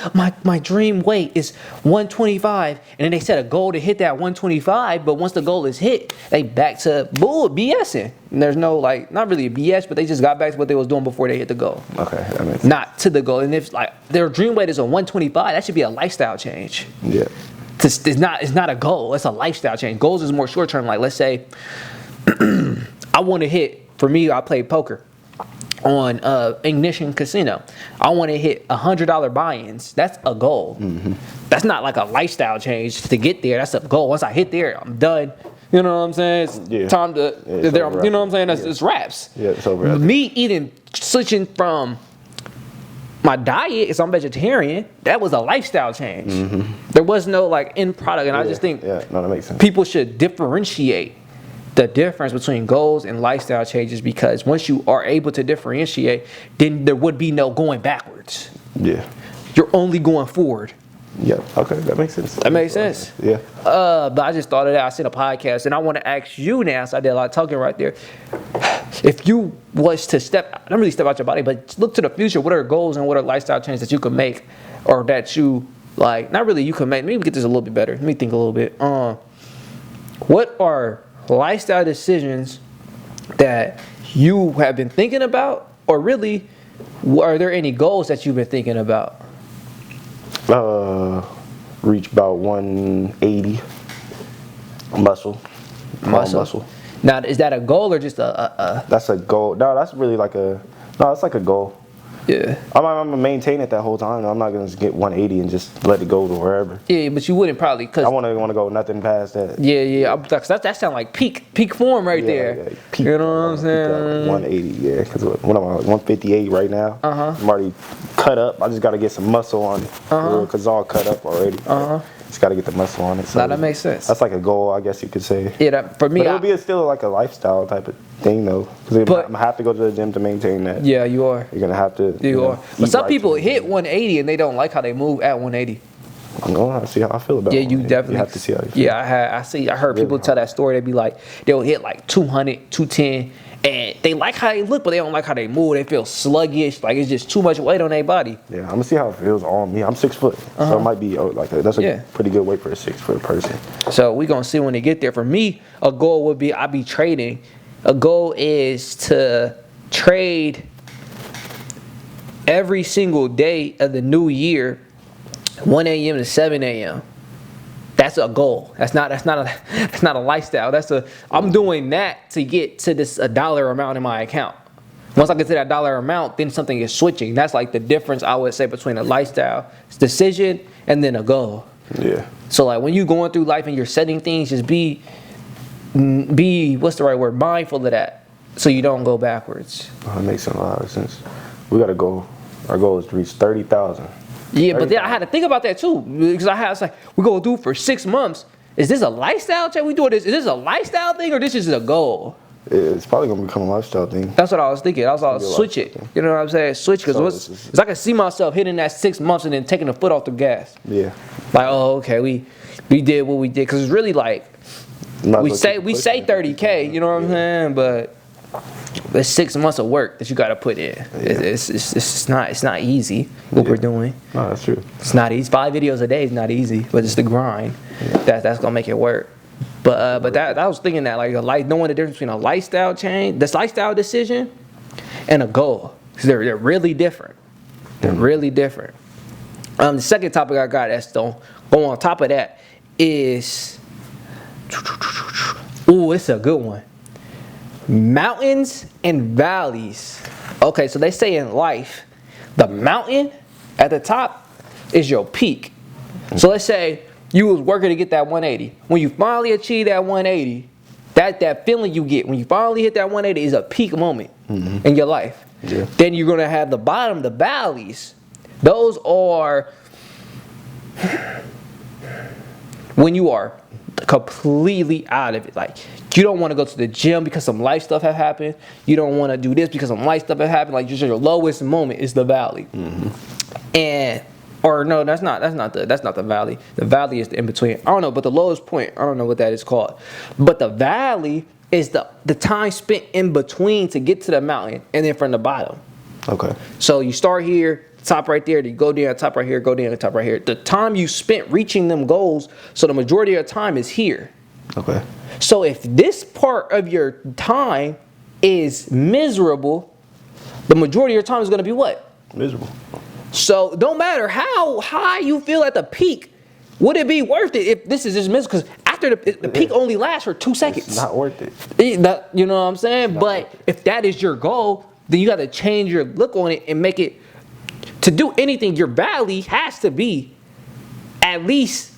my dream weight is 125, and then they set a goal to hit that 125. But once the goal is hit, they back to BSing. And there's no like not really a BS, but they just got back to what they was doing before they hit the goal. Okay, that makes sense. Not to the goal. And if like their dream weight is a 125, that should be a lifestyle change. Yeah. It's not a goal. It's a lifestyle change. Goals is more short term. Like let's say I want to hit. For me, I play poker. Ignition Casino. I want to hit $100 buy-ins. That's a goal. That's not like a lifestyle change to get there. That's a goal. Once I hit there, I'm done. You know what I'm saying? It's time to, you know what I'm saying? It's wraps. Yeah, it's over. Me switching from my diet, because I'm vegetarian, that was a lifestyle change. There was no like end product, and I just think that makes sense. People should differentiate the difference between goals and lifestyle changes, because once you are able to differentiate, then there would be no going backwards. Yeah. You're only going forward. Yeah. Okay, that makes sense. That makes sense. Yeah. But I just thought of that. I seen a podcast, and I want to ask you now. So I did a lot of talking right there. If you was to not really step out your body, but look to the future, what are goals and what are lifestyle changes that you can make, or that you like? Not really you can make. Maybe get this a little bit better. Let me think a little bit. What are lifestyle decisions that you have been thinking about, or really, are there any goals that you've been thinking about? Reach about 180 muscle. Now, is that a goal or just a? That's a goal. No, that's really like that's like a goal. Yeah. I'm gonna maintain it that whole time. I'm not gonna just get 180 and just let it go to wherever. Yeah, but you wouldn't probably, cause I want to go nothing past that. Yeah. That sounds like peak form right there. Yeah, peak, you know what I'm saying? 180, yeah. Because what am I, 158 right now? I'm already cut up. I just got to get some muscle on it. Because it's all cut up already. Just got to get the muscle on it. So that makes sense. That's like a goal, I guess you could say. Yeah, for me, but it would be still like a lifestyle type of thing, though. Because I'm going to have to go to the gym to maintain that. Yeah, you are. You're going to have to. You are. But some people hit 180 and they don't like how they move at 180. No, I see how I feel about it. Yeah, you definitely. You have to see how you feel. Yeah, I heard people tell that story. They'd be like, they'll hit like 200, 210, and they like how they look, but they don't like how they move. They feel sluggish, like it's just too much weight on their body. Yeah, I'm gonna see how it feels on me. I'm 6 foot, so it might be like that. That's a pretty good weight for a 6 foot person. So we're gonna see when they get there. For me, a goal would be I'd be trading. A goal is to trade every single day of the new year, 1 a.m. to 7 a.m. That's a goal. That's not a lifestyle. I'm doing that to get to this a dollar amount in my account. Once I get to that dollar amount, then something is switching. That's like the difference, I would say, between a lifestyle decision and then a goal. Yeah. So like when you're going through life and you're setting things, just be what's the right word? Mindful of that, so you don't go backwards. That makes a lot of sense. We gotta go. Our goal is to reach 30,000. Yeah, but then I had to think about that too, because it's like we're gonna do it for 6 months. Is this a lifestyle check? We doing this? Is this a lifestyle thing or this is a goal? It's probably gonna become a lifestyle thing. That's what I was thinking. I was switch it. You know what I'm saying? Switch, because I can see myself hitting that 6 months and then taking the foot off the gas. Yeah. Like, oh, okay, we did what we did, because it's really like we say 30K. You know what I'm saying? But it's 6 months of work that you got to put in. Yeah. It's not easy what we're doing. No, that's true. It's not easy. 5 videos a day is not easy, but it's the grind that's gonna make it work. But I was thinking that like knowing the difference between a lifestyle change, this lifestyle decision, and a goal, because they're really different. They're really different. The second topic I got that's going on top of that is, it's a good one. Mountains and valleys. Okay, so they say in life, the mountain at the top is your peak. So let's say you was working to get that 180. When you finally achieve that 180, that feeling you get when you finally hit that 180 is a peak moment in your life. Yeah. Then you're gonna have the bottom, the valleys. Those are when you are completely out of it. Like, you don't want to go to the gym because some life stuff have happened. You don't want to do this because some life stuff have happened. Like, just your lowest moment is the valley. And or no, that's not the valley. The valley is the in between. I don't know, but the lowest point, I don't know what that is called. But the valley is the time spent in between to get to the mountain, and then from the bottom. Okay. So you start here, top right there, then you go down, top right here, go down, top right here. The time you spent reaching them goals, so the majority of your time is here. Okay. So if this part of your time is miserable, the majority of your time is going to be what? Miserable. So don't matter how high you feel at the peak, would it be worth it if this is just miserable? Because after the peak only lasts for 2 seconds. It's not worth it. You know what I'm saying? But if that is your goal, then you got to change your look on it and make it, to do anything, your valley has to be at least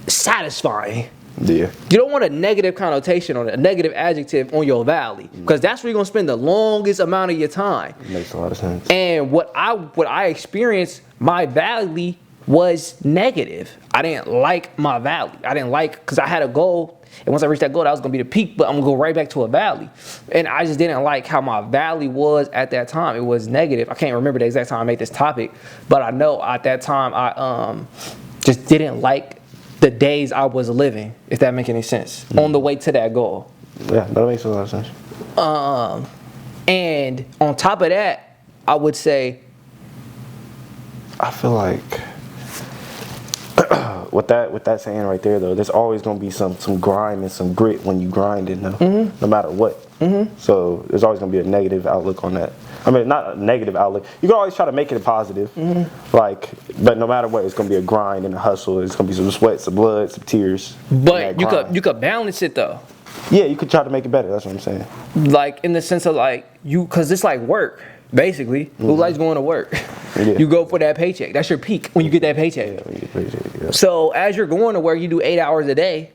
satisfying. Yeah. You don't want a negative connotation on it, a negative adjective on your valley, because that's where you're gonna spend the longest amount of your time. It makes a lot of sense. And what I experienced, my valley was negative. I didn't like my valley. I didn't like, because I had a goal, and once I reached that goal, that was gonna be the peak, but I'm gonna go right back to a valley. And I just didn't like how my valley was at that time. It was negative. I can't remember the exact time I made this topic, but I know at that time I just didn't like the days I was living, if that makes any sense, on the way to that goal. Yeah, that makes a lot of sense. And on top of that, I would say, I feel like with that saying right there, though, there's always gonna be some grind and some grit when you grind it, no matter what. So there's always gonna be a negative outlook on that. I mean, not a negative outlook. You can always try to make it a positive, like, but no matter what, it's gonna be a grind and a hustle. It's gonna be some sweat, some blood, some tears. but you could balance it though. Yeah, you could try to make it better. That's what I'm saying. Like in the sense of like because it's like work basically. Who likes going to work? Yeah. You go for that paycheck. That's your peak when you get that paycheck. Yeah, when you get paycheck, yeah. So as you're going to work, you do 8 hours a day.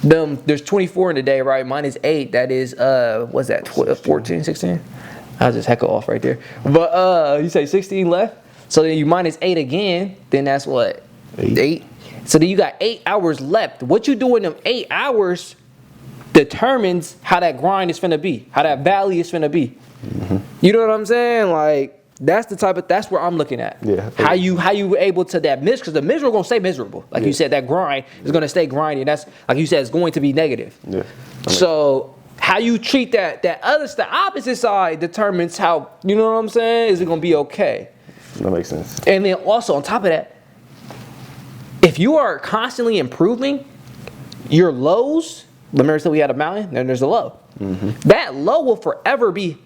There's 24 in the day, right? Minus 8. That is what's that? 12, 14, 16. I was just heckle off right there. But you say 16 left. So then you minus 8 again. Then that's what? 8. So then you got 8 hours left. What you do in them 8 hours determines how that grind is finna be, how that valley is finna be. You know what I'm saying? Like that's where I'm looking at. Yeah. How you able to that miss, because the miserable gonna stay miserable. Like you said, that grind is gonna stay grinding. That's like you said, it's going to be negative. Yeah. So how you treat the opposite side determines how, you know what I'm saying? Is it gonna be okay? That makes sense. And then also on top of that, if you are constantly improving, your lows, remember so we had a mountain, then there's a low. That low will forever be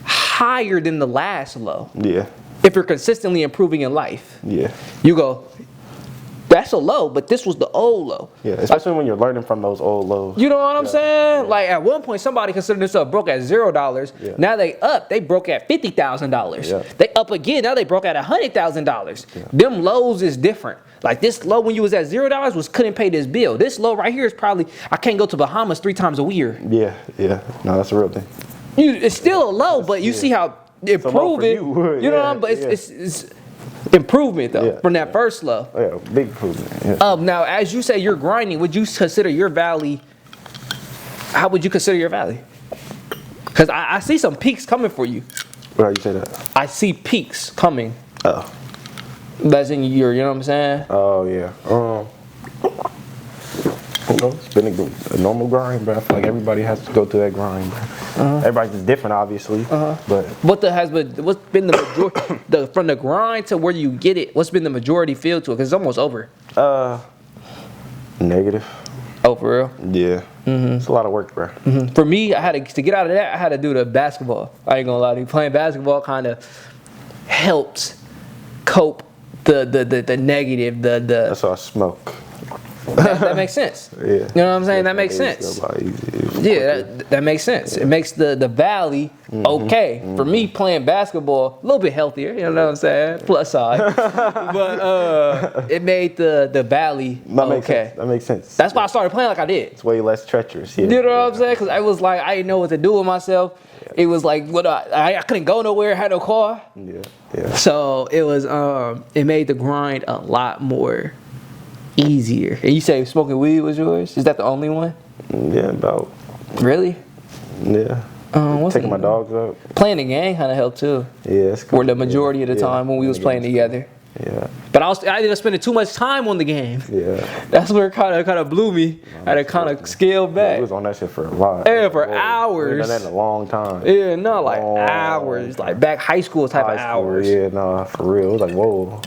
higher than the last low. Yeah. If you're consistently improving in life. Yeah. You go, that's a low, but this was the old low. Yeah, especially when you're learning from those old lows. You know what I'm saying? Like at one point, somebody considered themselves broke at $0. Yeah. Now they broke at $50,000. Yeah. They up again. Now they broke at $100,000. Yeah. Them lows is different. Like this low when you was at $0 couldn't pay this bill. This low right here is probably I can't go to Bahamas 3 times a year. Yeah, yeah. No, that's a real thing. It's still a low, but you see how improving. You know what I'm saying? But it's improvement though from that first low. Oh, yeah, big improvement. Yeah. Now as you say you're grinding, would you consider your valley? How would you consider your valley? Because I see some peaks coming for you. How you say that? I see peaks coming. Oh. That's in your, you know what I'm saying? Oh yeah. It's been a normal grind, but I feel like everybody has to go through that grind, bro. Everybody's just different, obviously. But what's been the majority from the grind to where you get it? What's been the majority feel to it? Because it's almost over. Negative. Oh, for real? Yeah. It's a lot of work, bro. For me, I had to get out of that. I had to do the basketball. I ain't gonna lie to you. Playing basketball kind of helped cope the negative. That's why I smoke. That makes sense. Yeah. You know what I'm saying? That makes sense. Yeah, that makes sense. It makes the valley okay. For me, playing basketball, a little bit healthier, you know what I'm saying? Plus side. But it made the valley okay. That makes sense. That's why I started playing like I did. It's way less treacherous. Yeah. You know what I'm saying? Because I was like, I didn't know what to do with myself. It was like, I couldn't go nowhere, had no car. Yeah, yeah. So it was, it made the grind a lot more easier. And you say smoking weed was yours? Is that the only one? Yeah, about. Really? Yeah. Taking my dogs out. Playing the game kind of helped too. Yeah, it's cool. For the majority of the time when we was playing together. Yeah. But I ended up spending too much time on the game. Yeah. That's where it kind of blew me. I had to kind of scale back. We was on that shit for a lot. Yeah, for hours. We done that in a long time. Yeah, no, like hours. Like back high school type of hours. Yeah, no, for real. It was like, whoa.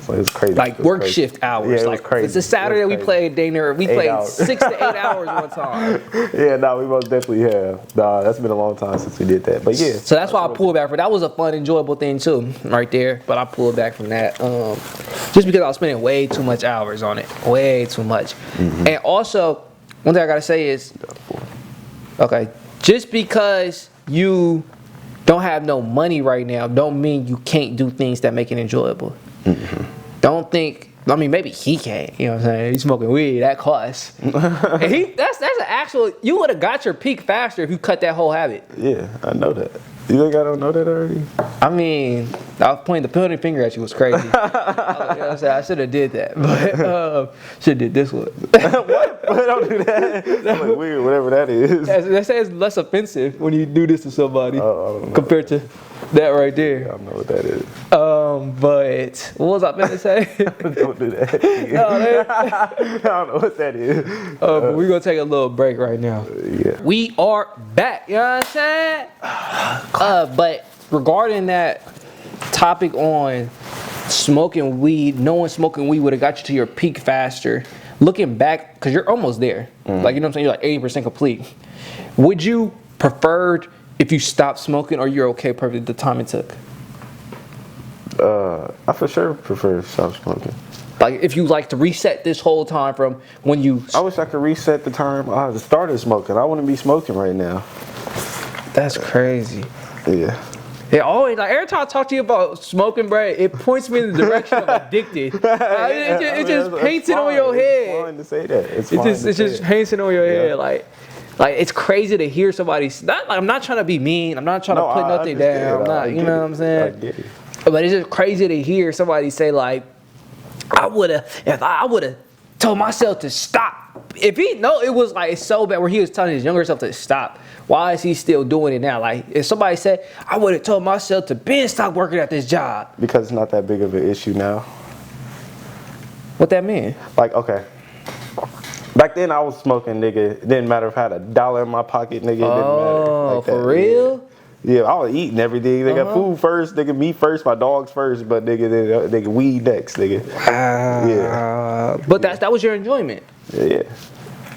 So it was crazy. Like work shift hours. Yeah, it like was crazy. It's a Saturday we played dinner. We played 6 to 8 hours one time. Yeah, no, we most definitely have. Nah, that's been a long time since we did that. But yeah. So that's why I pulled back from that. Was a fun, enjoyable thing too, right there. But I pulled back from that just because I was spending way too much hours on it. Way too much. And also, one thing I gotta say is, okay, just because you don't have no money right now don't mean you can't do things that make it enjoyable. Don't think. I mean, maybe he can't. You know what I'm saying? He's smoking weed. That costs. And that's an actual. You would have got your peak faster if you cut that whole habit. Yeah, I know that. You think I don't know that already? I mean, I was pointing the pointing finger at you was crazy. You know what I'm saying? I should have did that, but should have did this one. What? Don't do that. It's like weird, whatever that is. They say it's less offensive when you do this to somebody Oh, compared to that right there. I don't know what that is. But what was I meant to say? Don't do that. I don't know what that is. But we're gonna take a little break right now. Yeah. We are back. You know what I'm saying? But regarding that topic on smoking weed, knowing smoking weed would have got you to your peak faster. Looking back, because you're almost there. Like, you know what I'm saying? You're like 80% complete. Would you prefer if you stopped smoking, or you're okay perfect the time it took? I for sure prefer to stop smoking. Like, if you like to reset this whole time from when you... I wish I could reset the time I started smoking. I wouldn't be smoking right now. That's crazy. Yeah. It always, like, every time I talk to you about smoking, bro, it points me in the direction of addicted. It just paints it on your head. It's fine to say that. It just paints it on your head. Like it's crazy to hear somebody. I'm not trying to be mean. I'm not trying to put nothing down. I'm not, you know what I'm saying? I get it. But it's just crazy to hear somebody say like, if I would have told myself to stop. If he know it was like so bad where he was telling his younger self to stop, why is he still doing it now? Like, if somebody said, I would have told myself to stop working at this job. Because it's not that big of an issue now. What that mean? Like, okay. Back then I was smoking, nigga. It didn't matter if I had $1 in my pocket, nigga. It didn't matter. Like for that. real? Yeah, I was eating everything. They got food first, nigga, me first, my dogs first, but nigga weed next, nigga. Yeah. But that was your enjoyment. Yeah.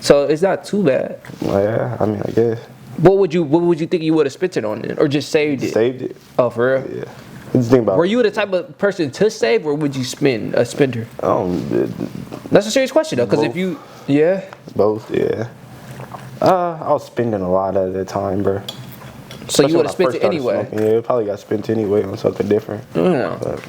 So it's not too bad. Well, yeah, I mean, I guess. What would you think you would have spent it on then? Or just saved it? Saved it. Oh, for real? Yeah. Just think about Were you the type of person to save, or would you spend a spender? That's a serious question though, because if you, both, yeah. I was spending a lot at that time, bro. So you would have spent it anyway? Smoking. Yeah, it probably got spent anyway on something different. Yeah. But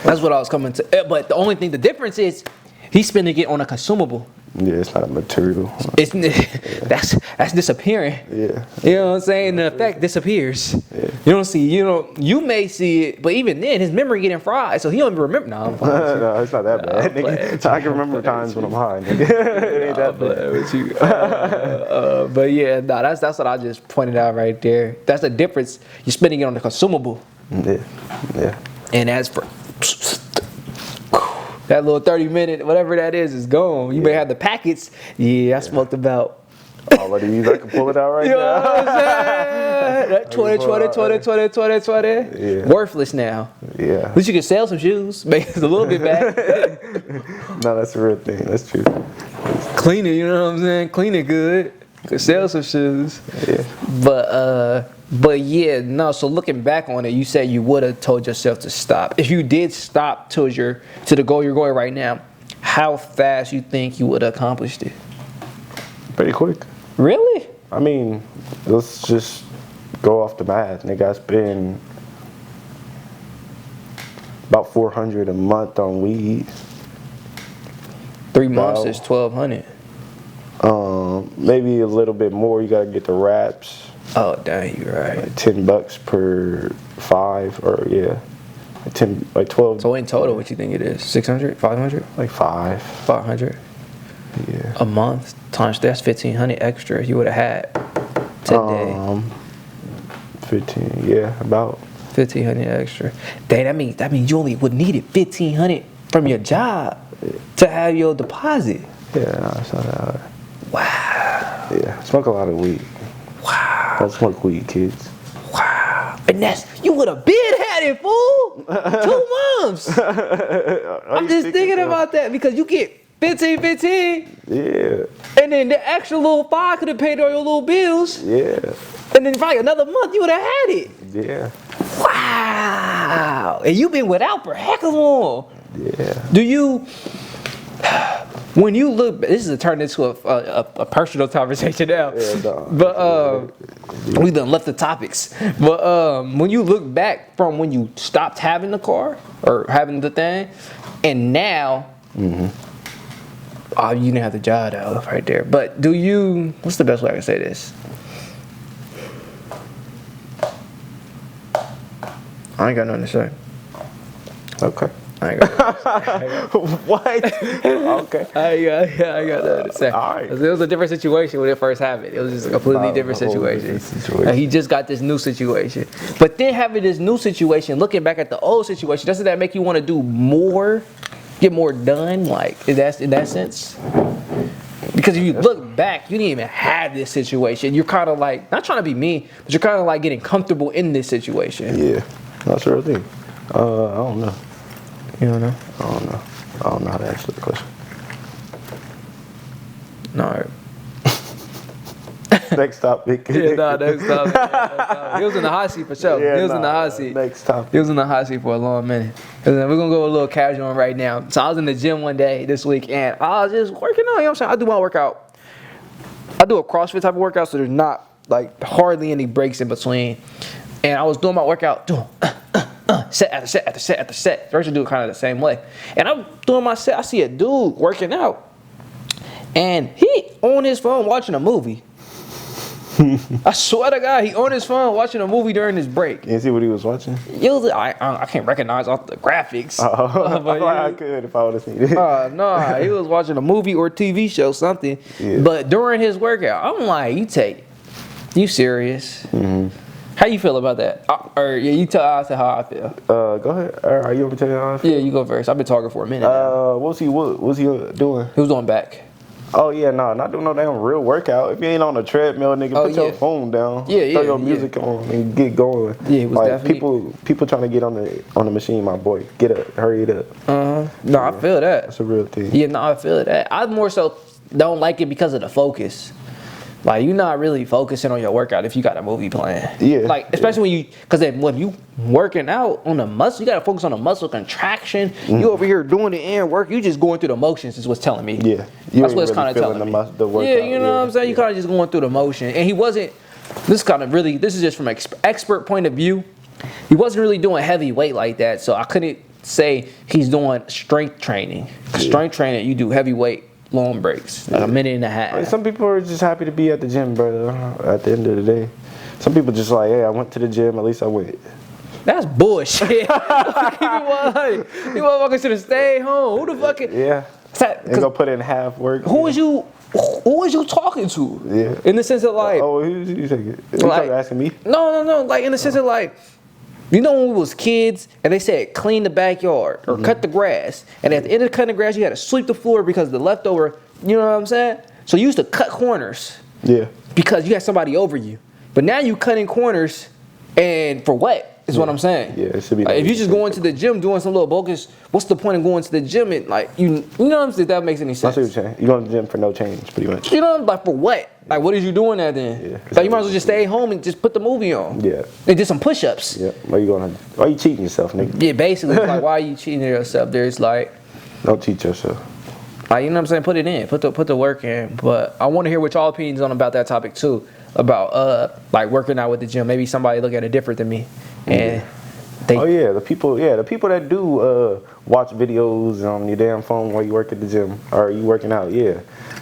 that's what I was coming to. But the difference is, he's spending it on a consumable. yeah, it's not a material. That's disappearing. Yeah. You know what I'm saying? The effect disappears. Yeah. You may see it, but even then, his memory getting fried, so he don't even remember. No, I'm fine. No, it's not that bad. Nigga. I can remember times when I'm high, nigga. It ain't that bad. With you. But yeah, that's what I just pointed out right there. That's the difference. You're spending it on the consumable. Yeah. And as for that little 30-minute, whatever that is gone. You may have the packets. Yeah, I smoked about. All of these, I can pull it out right You know now. what I'm saying? That 20. Yeah. Worthless now. Yeah. At least you can sell some shoes. Make it a little bit back. No, that's a real thing. That's true. Clean it, you know what I'm saying? Clean it good. Could sell some shoes. Yeah. But yeah, no, so looking back on it, you said you would have told yourself to stop. If you did stop to the goal you're going right now, how fast you think you would have accomplished it? Pretty quick. Really? I mean, let's just go off the math. Nigga, I spend about $400 a month on weed. 3 months is $1,200. Maybe a little bit more. You gotta get the wraps. Oh, dang, you're right. Like $10 per 5, or yeah, 12. So in total, what you think it is? 600, 500? Like 5. 500 Yeah. a month times that's 1,500 extra you would have had today. 15. Yeah, about 1,500 extra. Dang, that means you only would need it 1,500 from your job to have your deposit. Yeah, no, it's not that hard. Wow. Yeah, I smoke a lot of weed. Wow. Don't smoke weed, kids. Wow. And you would have been had it, fool. 2 months. I'm just thinking about that because you get 15. Yeah. And then the extra little 5 could have paid all your little bills. Yeah. And then probably another month you would have had it. Yeah. Wow. And you've been without for heck of long. Yeah. Do you when you look, this is a turn into a personal conversation now. Yeah, no. But we done left the topics. But when you look back from when you stopped having the car or having the thing, and now, oh, you didn't have the job though, right there. But do you? What's the best way I can say this? I ain't got nothing to say. Okay. I ain't got What? Okay. I got nothing to say. All right. It was a different situation when it first happened. It was just a completely different situation. And he just got this new situation. But then having this new situation, looking back at the old situation, doesn't that make you want to do more, get more done? Like, in that sense? Because if you look back, you didn't even have this situation. You're kind of like, not trying to be mean, but you're kind of like getting comfortable in this situation. Yeah, that's the real thing. I don't know. You don't know? I don't know how to answer the question. No. Next topic. Next topic. He was in the hot seat for sure. Yeah, he was in the hot seat. Next topic. He was in the hot seat for a long minute. And then we're going to go a little casual right now. So I was in the gym one day this week, and I was just working out. You know what I'm saying? I do my workout. I do a CrossFit type of workout, so there's not like hardly any breaks in between. And I was doing my workout, doing set after set after set after set. I used to do it kind of the same way. And I'm doing my set. I see a dude working out, and he on his phone watching a movie. I swear to God, he on his phone watching a movie during his break. You see what he was watching? I can't recognize all the graphics. But I could if I would have seen it. No, he was watching a movie or TV show, something. Yeah. But during his workout, I'm like, you serious? Mm-hmm. How you feel about that? You tell us how I feel. Go ahead. Are you want me to tell you how I feel? Yeah, you go first. I've been talking for a minute now. What was he doing? He was on back. Oh yeah, no, not doing no damn real workout. If you ain't on a treadmill, nigga, put your phone down. Yeah, throw your music on and get going. Yeah, it was like definitely people trying to get on the machine, my boy. Get up, hurry it up. No, yeah. I feel that. That's a real thing. Yeah, no, I feel that. I more so don't like it because of the focus. Like, you're not really focusing on your workout if you got a movie playing. Yeah. Like, especially when you working out on the muscle, you got to focus on the muscle contraction. You over here doing the end work, you just going through the motions is what's telling me. Yeah. That's what it's kind of telling me. The workout. Yeah, you know what I'm saying? You kind of just going through the motion. And he wasn't, this is just from an expert point of view. He wasn't really doing heavy weight like that, so I couldn't say he's doing strength training. Yeah. Strength training, you do heavy weight. Long breaks, like a minute and a half. Like, some people are just happy to be at the gym, brother. At the end of the day, some people just like, hey, I went to the gym. At least I went. That's bullshit. You motherfuckers should have stayed home. Who the fuck? Yeah. They gonna put in half work. Who was you talking to? Yeah. In the sense of like. Oh, who you thinking? You asking me? No. Like in the sense of like. You know when we was kids and they said clean the backyard or cut the grass, and at the end of cutting the grass you had to sweep the floor because the leftover, you know what I'm saying? So you used to cut corners. Yeah. Because you had somebody over you. But now you cutting corners and for what? Is what I'm saying. Yeah, it should be. Like, if you just going to the gym doing some little bogus, what's the point of going to the gym and like you know what I'm saying? That makes any sense. I see what you're saying. You going to the gym for no change, pretty much. You know, like for what? Like what is you doing there then? Yeah. Like you might as well just stay home and just put the movie on. Yeah. And do some push-ups. Yeah. Why you cheating yourself, nigga? Yeah, basically, like why are you cheating yourself? There's like. Don't cheat yourself. Like, you know what I'm saying? Put it in. Put the work in. But I want to hear what y'all opinions on about that topic too. About like working out with the gym. Maybe somebody look at it different than me. And the people that do watch videos on your damn phone while you work at the gym or you working out, yeah.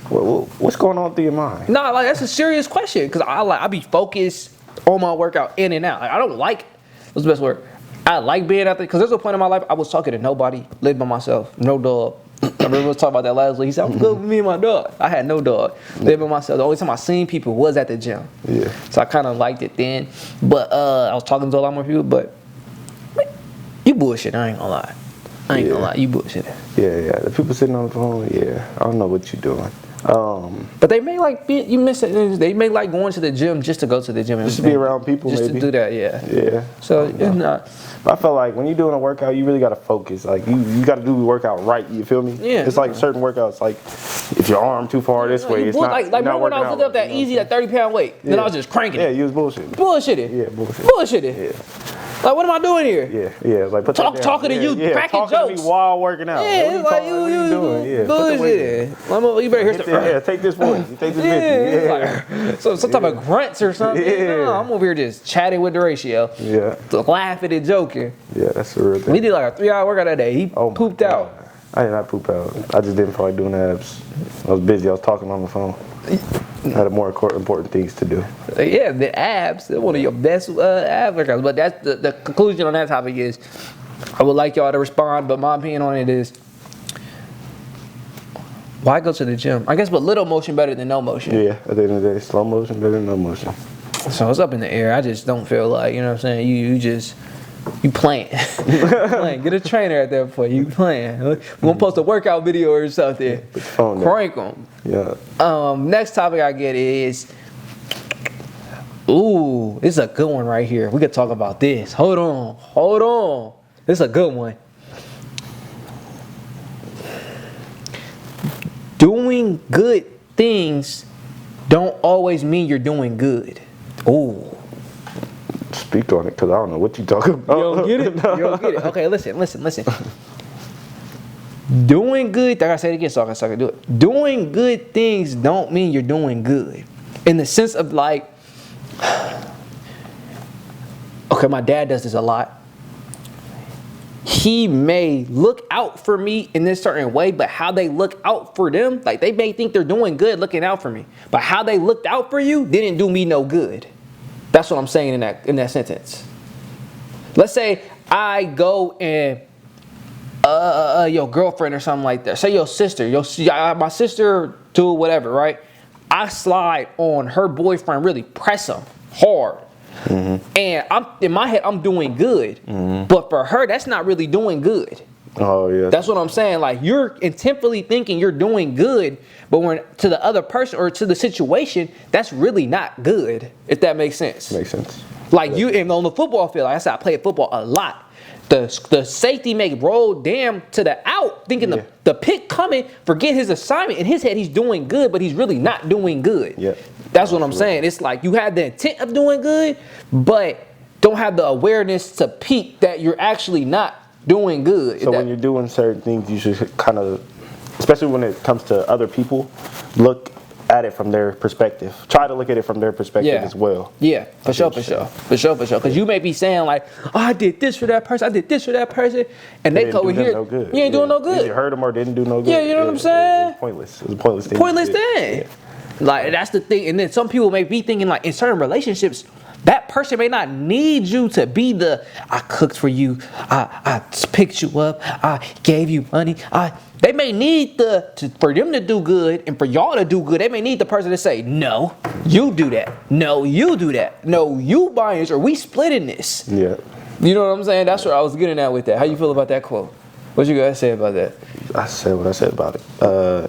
What's going on through your mind? Nah, like that's a serious question because I be focused on my workout in and out. Like I don't like, what's the best word? I like being out there because there's a point in my life I was talking to nobody, lived by myself, no dog. I remember we was talking about that last week. He said, I'm good with me and my dog. I had no dog. Lived by myself. The only time I seen people was at the gym. Yeah. So I kind of liked it then. But I was talking to a lot more people, but you bullshit. I ain't gonna lie. Gonna lie. You bullshit. Yeah. The people sitting on the phone, yeah. I don't know what you're doing. But they may like you miss it. They may like going to the gym just to go to the gym. Just to be around people, just maybe. to do that, yeah. Yeah. So it's not. I feel like when you're doing a workout, you really gotta focus. Like you gotta do the workout right. You feel me? Yeah. It's like certain workouts. Like if your arm too far this way, it's not. Like remember when I was lifting up that easy, that 30-pound weight? Then I was just cranking it. Yeah, you was bullshitting. Bullshitting. Yeah, bullshit. Bullshitting. Yeah. Like, what am I doing here? Yeah. Like, put that down. Talking to you, cracking talking jokes. to me while working out. Yeah, what it's like what you doing? Yeah, put the weight in. You better hear some. Yeah, take this voice. You take this video. Like, so some type of grunts or something. Yeah. No, I'm over here just chatting with the ratio. Yeah. Laughing and joking. Yeah, that's the real thing. We did like a 3-hour workout that day. He pooped out. I did not poop out. I just didn't feel like doing abs. I was busy. I was talking on the phone. I had more important things to do. Yeah, the abs. They're one of your best ab workouts. But that's the conclusion on that topic is, I would like y'all to respond, but my opinion on it is, why go to the gym? I guess with little motion better than no motion. Yeah, at the end of the day, slow motion better than no motion. So it's up in the air. I just don't feel like, you know what I'm saying, you playing. Playing. Get a trainer at that point. You playing. We're going to post a workout video or something. Put your phone down. Crank them. Yeah. Next topic I get is, ooh, this is a good one right here. We could talk about this. Hold on. This is a good one. Doing good things don't always mean you're doing good. Ooh. Speak on it, because I don't know what you talking about. You don't get it? You don't get it? Okay, listen. Doing good, like I said again, so I can do it. Doing good things don't mean you're doing good. In the sense of like, okay, my dad does this a lot. He may look out for me in this certain way, but how they look out for them, like they may think they're doing good looking out for me, but how they looked out for you didn't do me no good. That's what I'm saying in that sentence. Let's say I go and your girlfriend or something like that. Say your sister, my sister do whatever, right? I slide on her boyfriend, really press him hard. Mm-hmm. And I'm in my head, I'm doing good. Mm-hmm. But for her, that's not really doing good. Oh yeah. That's what I'm saying. Like, you're intently thinking you're doing good, but when to the other person or to the situation, that's really not good. If that makes sense. Makes sense. Like, you and on the football field, like I said, I play football a lot. The safety may roll damn to the out, thinking the pick coming, forget his assignment. In his head, he's doing good, but he's really not doing good. Yeah. That's what I'm saying. It's like you have the intent of doing good, but don't have the awareness to peek that you're actually not doing good. So when you're doing certain things, you should kind of, especially when it comes to other people, look at it from their perspective. Try to look at it from their perspective as well. Yeah, for sure. Because you may be saying like, oh, I did this for that person, and they come over here, you ain't doing no good. You hurt them or didn't do no good. Yeah, you know what I'm saying? It was pointless. It was a pointless thing. Yeah. Like, that's the thing. And then some people may be thinking like, in certain relationships, that person may not need you to be I cooked for you, I picked you up, I gave you money. They may need for them to do good and for y'all to do good, they may need the person to say, no, you do that. No, you do that. No, you buying this, or we splitting this. Yeah. You know what I'm saying? That's what I was getting at with that. How you feel about that quote? What you guys say about that? I said what I said about it.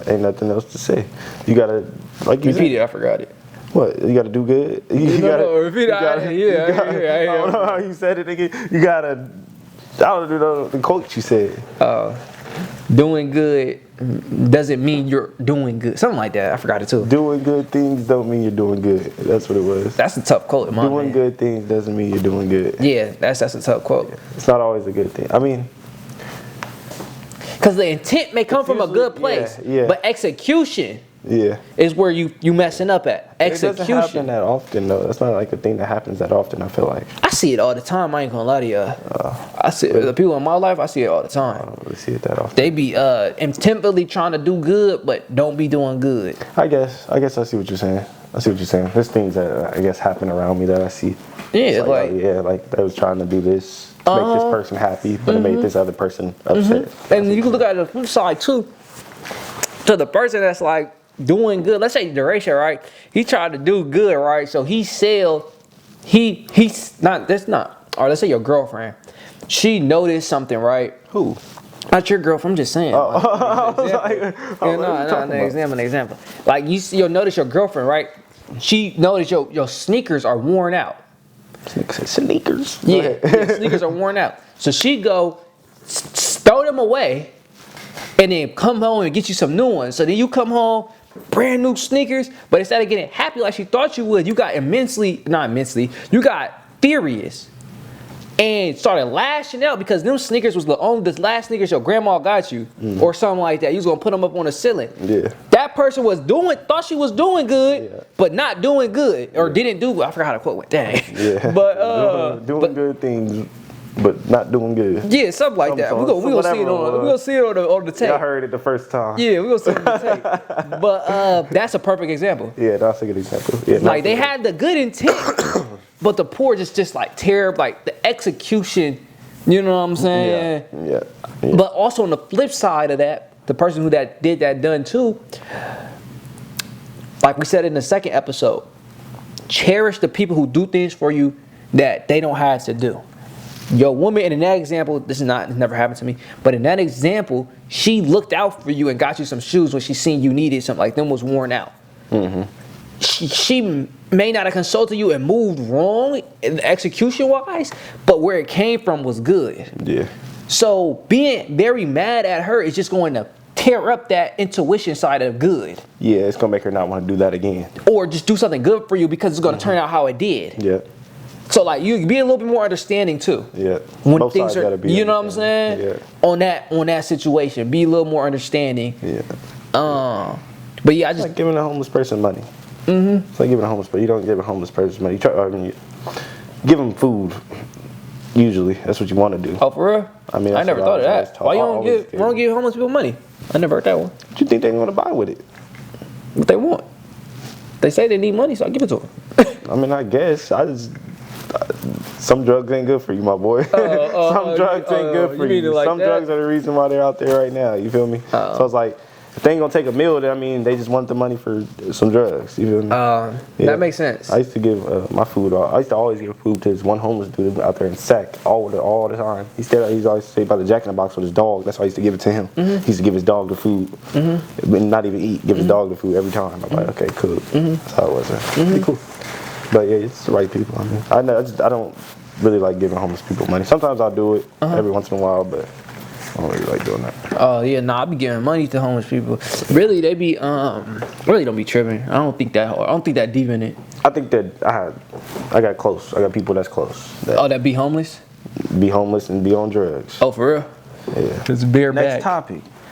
Ain't nothing else to say. You gotta, like you repeat it, I forgot it. What? You gotta do good? Repeat it. I don't know how you said it again. You gotta, I don't know the quote you said. Doing good doesn't mean you're doing good. Something like that. I forgot it too. Doing good things don't mean you're doing good. That's what it was. That's a tough quote, man. Doing good things doesn't mean you're doing good. Yeah, that's a tough quote. It's not always a good thing. I mean, because the intent may come from a good place, but execution is where you messing up at. Execution. It doesn't happen that often, though. That's not like a thing that happens that often, I feel like. I see it all the time. I ain't gonna lie to y'all. I see the people in my life, I see it all the time. I don't really see it that often. They be intently trying to do good, but don't be doing good. I guess I see what you're saying. There's things that I guess happen around me that I see. Yeah, like they was trying to do this, make this person happy, but it made this other person upset. And you can look at the flip side too. To the person that's like doing good, let's say Derecha, right? He tried to do good, right? So he's not. Or let's say your girlfriend, she noticed something, right? Who? Not your girlfriend. I'm just saying. An example. Like you'll notice your girlfriend, right? She noticed your sneakers are worn out. Sneakers. Yeah, sneakers are worn out. So she go throw them away, and then come home and get you some new ones. So then you come home, brand new sneakers, but instead of getting happy like she thought you would, you got you got furious. and started lashing out because them sneakers was the last sneakers your grandma got you, or something like that. You was gonna put them up on the ceiling. Yeah. That person thought she was doing good, but not doing good, or didn't do. I forgot how the quote went. Dang. Yeah. But doing good things, but not doing good. Yeah, something like that. We gonna see it on the tape. I heard it the first time. Yeah, we gonna see it on the tape. But that's a perfect example. Yeah, that's a good example. Yeah, like they had the good intent, but the poor just like terrible, like the execution. You know what I'm saying? Yeah. But also on the flip side of that, the person who did that done too, like we said in the second episode, cherish the people who do things for you that they don't have to do. Your woman, and in that example, it's never happened to me, but in that example, she looked out for you and got you some shoes when she seen you needed something, like them was worn out. She may not have consulted you and moved wrong execution wise, but where it came from was good. Yeah. So being very mad at her is just going to tear up that intuition side of good. Yeah, it's gonna make her not want to do that again. Or just do something good for you because it's going to turn out how it did. Yeah. So like you be a little bit more understanding too. Yeah. When Both things sides are, gotta be you know what I'm saying? Yeah. On that situation, be a little more understanding. Yeah. But yeah, I just like giving a homeless person money. It's like giving a homeless person. You don't give a homeless person money. You give them food. Usually, that's what you want to do. Oh, for real? I mean, I never thought of that. Why you don't give homeless people money? I never heard that one. What you think they're gonna buy with it? What they want? They say they need money, so I give it to them. I mean, I guess some drugs ain't good for you, my boy. Some drugs ain't good for you. Like some drugs are the reason why they're out there right now. You feel me? So it's like, if they ain't gonna take a meal, then I mean, they just want the money for some drugs. You feel me? That makes sense. I used to give my food. I used to always give food to this one homeless dude out there in Sac all the time. He's always say about the Jack in the Box with his dog. That's why I used to give it to him. He used to give his dog the food, and not even eat. Give his dog the food every time. I'm like, okay, cool. That's how it was. Pretty cool. But yeah, it's the right people. I mean, I don't really like giving homeless people money. Sometimes I'll do it every once in a while, but I don't really like doing that. Oh yeah, I be giving money to homeless people. Really, they be really don't be tripping. I don't think that hard. I don't think that deep in it. I think that I got close. I got people that's close. That be homeless? Be homeless and be on drugs. Oh, for real? Yeah. It's bare back.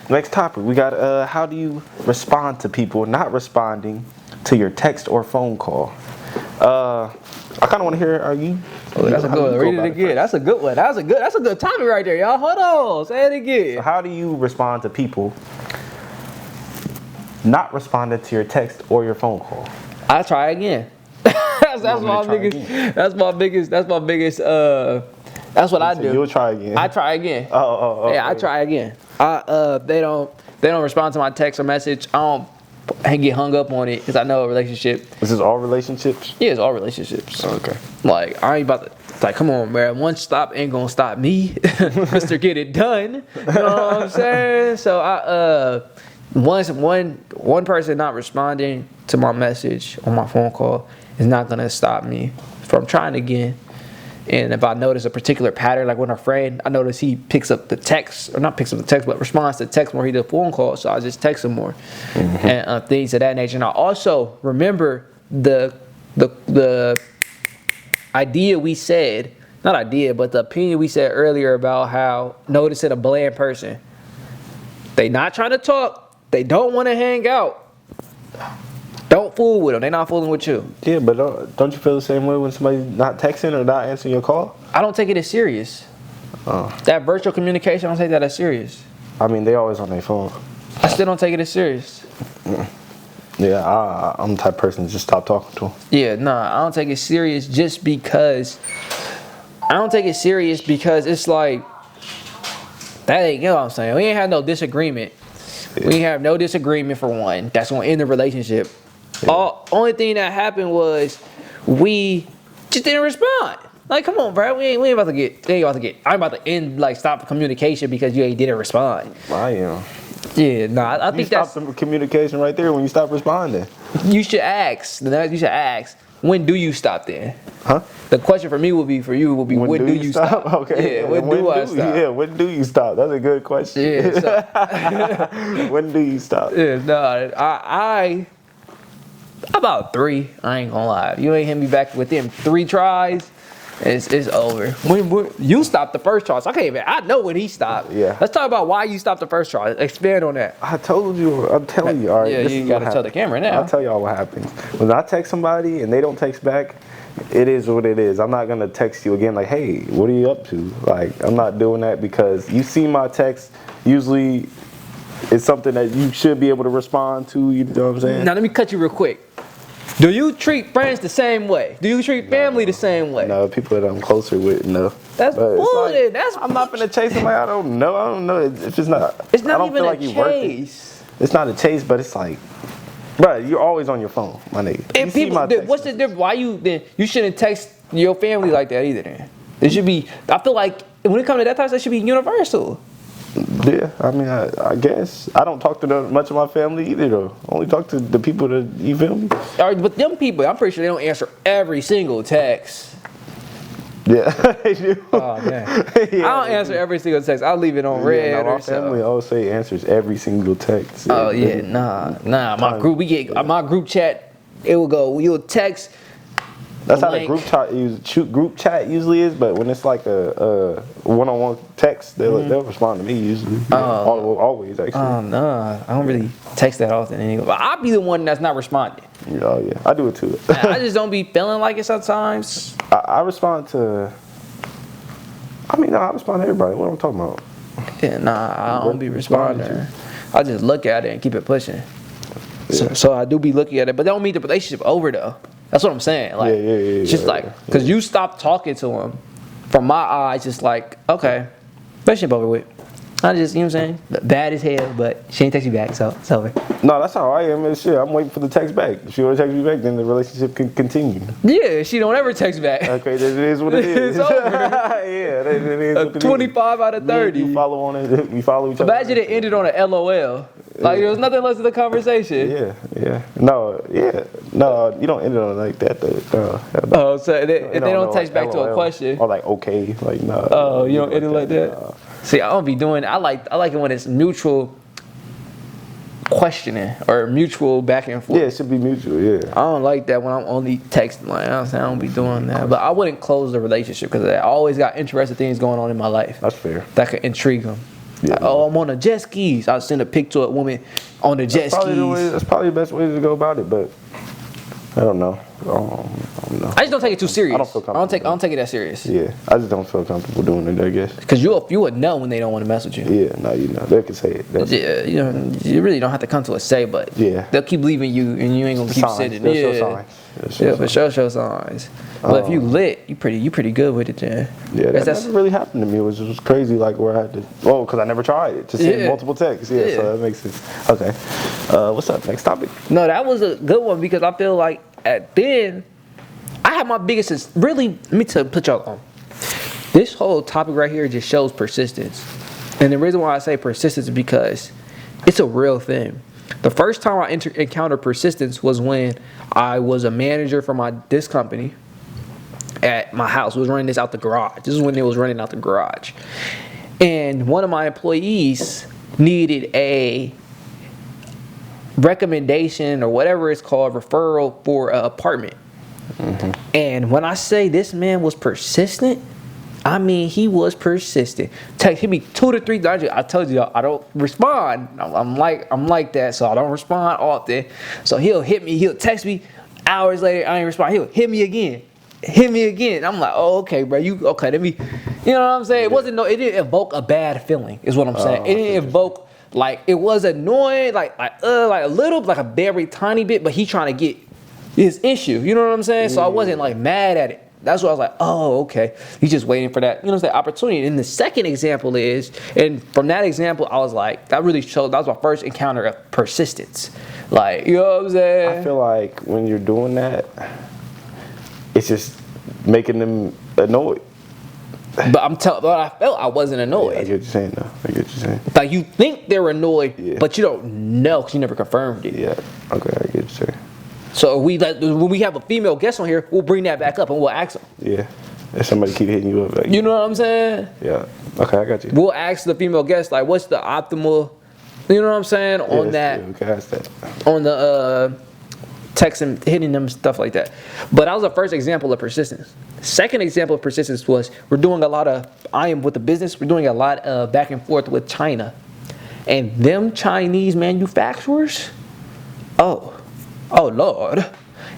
Next topic. We got how do you respond to people not responding to your text or phone call? I kind of want to hear. Are you? Oh, that's a good one. Read it again. That's a good one. That's a good topic right there, y'all. Hold on. Say it again. So how do you respond to people not responding to your text or your phone call? I try again. That's my biggest. That's what I do. You'll try again. I try again. Oh. Yeah, I try again. They don't respond to my text or message. I don't get hung up on it because I know a relationship. Is this all relationships? Yeah, it's all relationships. Okay. Like I ain't about to. Like, come on, man. One stop ain't gonna stop me, Mr. Get It Done. You know what I'm saying? So one person not responding to my message on my phone call is not gonna stop me from trying again. And if I notice a particular pattern, like when a friend, I notice he picks up the text, or not picks up the text, but responds to text more he does phone calls, so I just text him more, and things of that nature. And I also remember the idea we said, not idea, but the opinion we said earlier about how noticing a bland person, they not trying to talk, they don't want to hang out. Don't fool with them. They're not fooling with you. Yeah, but don't you feel the same way when somebody's not texting or not answering your call? I don't take it as serious. That virtual communication, I don't take that as serious. I mean, they always on their phone. I still don't take it as serious. Yeah, I'm the type of person to just stop talking to them. Yeah, I don't take it serious just because. I don't take it serious because it's like, that ain't, you know what I'm saying? We ain't have no disagreement. Yeah. We ain't have no disagreement for one. That's going to end the relationship. Yeah. Only thing that happened was we just didn't respond. Like, come on, bro. We ain't about to get. I'm about to end, like, stop communication because you didn't respond. I am. Yeah, I think that's. You stop the communication right there when you stop responding. You should ask. When do you stop then? Huh? The question for me when do you stop? Okay. Yeah, when do I stop? Yeah, when do you stop? That's a good question. Yeah. So, when do you stop? Yeah, I about 3. I ain't gonna lie. You ain't hit me back within 3 tries. It's over. When you stopped the first charge, I can't even. I know when he stopped. Yeah. Let's talk about why you stopped the first charge. Expand on that. I told you. I'm telling you. All right. Yeah, you gotta tell the camera now. I'll tell y'all what happens when I text somebody and they don't text back. It is what it is. I'm not gonna text you again like, hey, what are you up to? Like, I'm not doing that because you see my text. Usually, it's something that you should be able to respond to. You know what I'm saying? Now let me cut you real quick. Do you treat friends the same way? Do you treat family the same way? No, people that I'm closer with, no. That's bullshit. I'm not gonna chase somebody I don't know. I don't know if it's not. It's not I don't even feel like a you worth it. chase. It's not a chase, but it's like, bro, you're always on your phone, my nigga. And people, what's the difference? Why you shouldn't text your family like that either? Then it should be. I feel like when it comes to that type, that should be universal. Yeah, I mean, I guess I don't talk to much of my family either, though. I only talk to the people that you feel me. All right, but them people, I'm pretty sure they don't answer every single text. Yeah, they do. Oh man, yeah, I don't answer every single text. I'll leave it on red. Yeah, or my family always say answers every single text. Oh yeah, nah. My group chat. It will go. You'll text. That's how the group chat usually is, but when it's like a one-on-one text, they'll respond to me usually. Always actually. No, I don't really text that often anyway. But I'll be the one that's not responding. Oh yeah, I do it too. I just don't be feeling like it sometimes. I respond to. I respond to everybody. What am I talking about? Yeah, nah, I don't be responding. I just look at it and keep it pushing. Yeah. So I do be looking at it, but that don't mean the relationship over though. That's what I'm saying. Like, it's just because you stop talking to him, from my eyes, it's like, okay, relationship over with. I just, you know what I'm saying? Bad as hell, but she ain't text you back, so it's over. No, that's how I am. Shit, I'm waiting for the text back. If she don't text me back, then the relationship can continue. Yeah, she don't ever text back. Okay, that is what it is. It's over. Yeah, that is what it is. 25 out of 30. You follow on it. We follow each other. Imagine it ended on a LOL. Like, there was nothing less to the conversation. Yeah. No, you don't end it on like that, though. Oh, so if they don't text back to a question. Or like, okay, like, no. Oh, you don't end it like that? See, I don't be doing. I like it when it's mutual questioning or mutual back and forth. Yeah, it should be mutual. Yeah. I don't like that when I'm only texting. Like I don't be doing that. But I wouldn't close the relationship because I always got interesting things going on in my life. That's fair. That could intrigue them. Yeah, like, I'm on a jet skis. I'll send a pic to a woman on the jet skis. That's probably the best way to go about it, but I don't know. I don't know. I just don't take it too serious. I don't feel comfortable. I don't take it that serious. Yeah, I just don't feel comfortable doing it, I guess. Because you would know when they don't want to mess with you. Yeah, no, you know. They can say it. Yeah, you really don't have to come to a say, but they'll keep leaving you and you ain't going to keep sitting. Show signs. For sure show signs. But if you lit, you pretty good with it, then. Yeah, that never really happened to me. It was crazy, like where I had to. Oh, because I never tried it. To send multiple texts. Yeah, so that makes sense. Okay. What's up? Next topic. No, that was a good one because I feel like then I have my biggest. Really, let me put y'all on. This whole topic right here just shows persistence, and the reason why I say persistence is because it's a real thing. The first time I encountered persistence was when I was a manager for this company at my house. We was running this out the garage. This is when it was running out the garage. And one of my employees needed a recommendation or whatever it's called, referral for an apartment. Mm-hmm. And when I say this man was persistent, I mean he was persistent. Hit me 2 to 3 times. I told you I don't respond. I'm like that, so I don't respond often. So he'll hit me, he'll text me. Hours later, I ain't respond. He'll hit me again. I'm like, oh, okay, bro. Let me, you know what I'm saying? It didn't evoke a bad feeling, is what I'm saying. It didn't evoke, like, it was annoying, like a little, like a very tiny bit, but he trying to get his issue. You know what I'm saying? So I wasn't like mad at it. That's why I was like, oh, okay. He's just waiting for that, you know, that opportunity. And the second example is, and from that example, I was like, that really showed, that was my first encounter of persistence. Like, you know what I'm saying? I feel like when you're doing that, it's just making them annoyed. But I felt I wasn't annoyed. Yeah, I get what you're saying, though. I get what you're saying. Like, you think they're annoyed, but you don't know because you never confirmed it. Yeah, okay, I get what you're saying. So when we have a female guest on here, we'll bring that back up and we'll ask them. Yeah, if somebody keep hitting you up. Like, you know what I'm saying? Yeah, okay, I got you. We'll ask the female guest, like, what's the optimal, you know what I'm saying, on that. Yeah, we can ask that. On the texting, hitting them, stuff like that. But that was the first example of persistence. Second example of persistence was I am with the business, we're doing a lot of back and forth with China. And them Chinese manufacturers, oh Lord,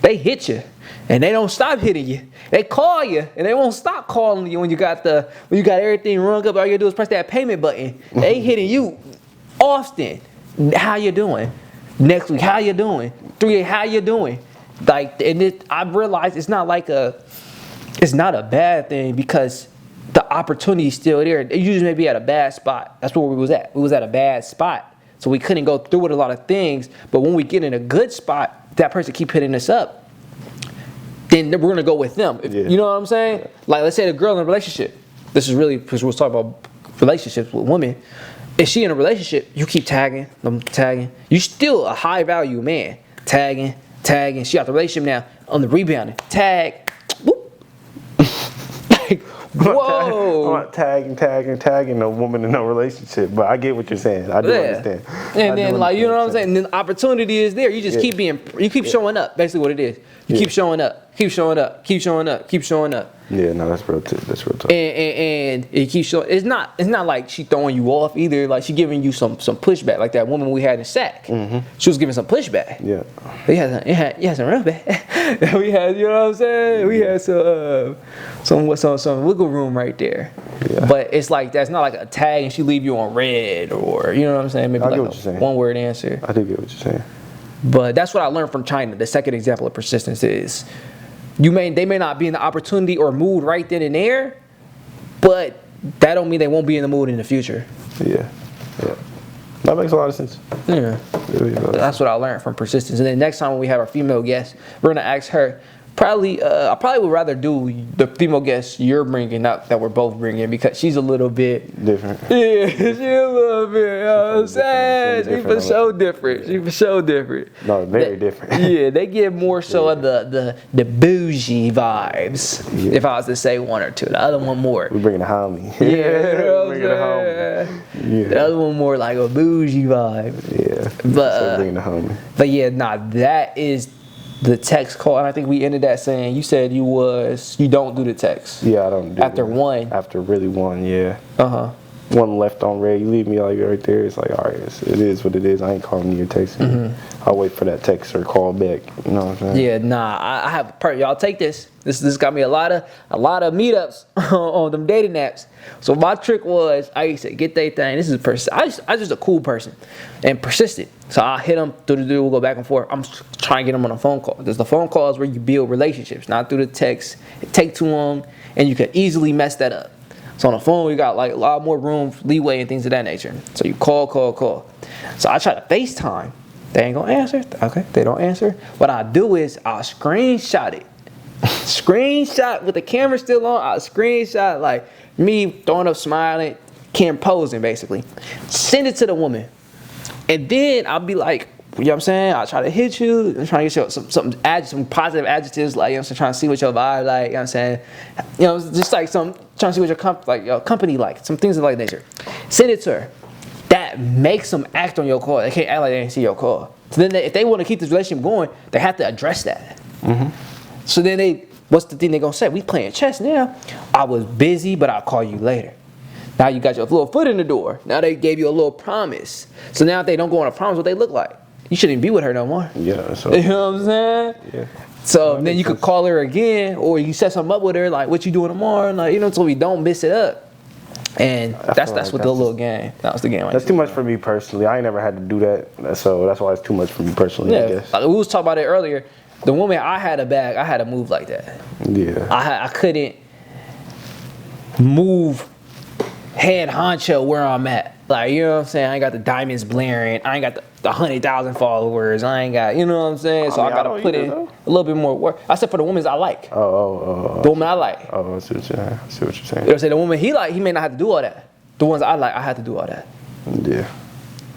they hit you. And they don't stop hitting you. They call you, and they won't stop calling you when you got everything rung up. All you gotta do is press that payment button. They hitting you often. How you doing? Next week, how you doing? 3 days, how you doing? Like, I've realized it's not a bad thing because the opportunity is still there. It usually may be at a bad spot. That's where we was at. We was at a bad spot, so we couldn't go through with a lot of things. But when we get in a good spot, that person keep hitting us up. Then we're gonna go with them. You know what I'm saying? Yeah. Like, let's say the girl in a relationship. This is really because we're talking about relationships with women. If she in a relationship, you keep tagging. You still a high value man. Tagging. She out the relationship now. On the rebounding. Tag. Whoop. Like, whoa. I'm not tagging a woman in no relationship, but I get what you're saying. I do understand. And then, like, you know what I'm saying? And then the opportunity is there. You just keep showing up. Basically what it is. You keep showing up. Yeah, no, that's real talk. And it keeps showing. It's not like she throwing you off either. Like, she giving you some pushback. Like that woman we had in SAC. Mm-hmm. She was giving some pushback. Yeah. It had some real bad. We had, you know what I'm saying? We had some wiggle room right there. Yeah. But it's like, that's not like a tag and she leave you on red, or, you know what I'm saying? Maybe like a one-word answer. I do get what you're saying. But that's what I learned from China. The second example of persistence is they may not be in the opportunity or mood right then and there, but that don't mean they won't be in the mood in the future. Yeah. That makes a lot of sense. Yeah. That's what I learned from persistence. And then next time when we have our female guest, we're gonna ask her. I probably would rather do the female guest you're bringing, not that we're both bringing, because she's a little bit different. Yeah, she's a little bit. You know what I'm saying? She's for sure different. No, very different. Yeah, they give more so of the bougie vibes. Yeah. If I was to say one or two, the other one more. We're bringing a homie. Yeah, we're bringing a homie. Yeah. The other one more like a bougie vibe. Yeah, but bringing a homie. But yeah, that is the text call, and I think we ended that saying you said you don't do the text. Yeah, I don't do after one. After really one, yeah. One left on red, you leave me like right there. It's like, all right, it is what it is. I ain't calling you or texting you. I'll wait for that text or call back. You know what I'm saying? Yeah, nah. I have y'all take this. This got me a lot of meetups on them dating apps. So my trick was I used to get they thing. This is I just a cool person and persistent. So I hit them we'll go back and forth. I'm trying to get them on a phone call. Because the phone call is where you build relationships, not through the text. It take too long, and you can easily mess that up. So on the phone, we got like a lot more room, leeway, and things of that nature. So you call. So I try to FaceTime. They ain't gonna answer. Okay, they don't answer. What I do is I'll screenshot it. Screenshot with the camera still on. I'll screenshot like me throwing up, smiling, camera posing basically. Send it to the woman, and then I'll be like, you know what I'm saying? I'll try to hit you. I'm trying to get you some positive adjectives, like, you know what I'm saying, trying to see what your vibe like, you know what I'm saying? You know, just like trying to see what your company like, some things of like nature. Send it to her. That makes them act on your call. They can't act like they didn't see your call. So then if they want to keep this relationship going, they have to address that. So then what's the thing they're going to say? We playing chess now. I was busy, but I'll call you later. Now you got your little foot in the door. Now they gave you a little promise. So now if they don't go on a promise, what they look like? You shouldn't be with her no more. Yeah. So, you know what I'm saying? Yeah. So then you could call her again, or you set something up with her, like, what you doing tomorrow? Like, you know, so we don't miss it up. And that's what the little game. That was the game. That's too much for me personally. I ain't never had to do that, so that's why it's too much for me personally. Yeah. I guess. Like we was talking about it earlier. The woman I had a bag, I had to move like that. Yeah. I couldn't move head honcho where I'm at. Like, you know what I'm saying? I ain't got the diamonds blaring. I ain't got the 100,000 followers. I ain't got, you know what I'm saying? So I gotta put in a little bit more work. I said for the women I like. The woman I like. I see what you're saying. You know what I'm saying? The woman he like, he may not have to do all that. The ones I like, I have to do all that. Yeah.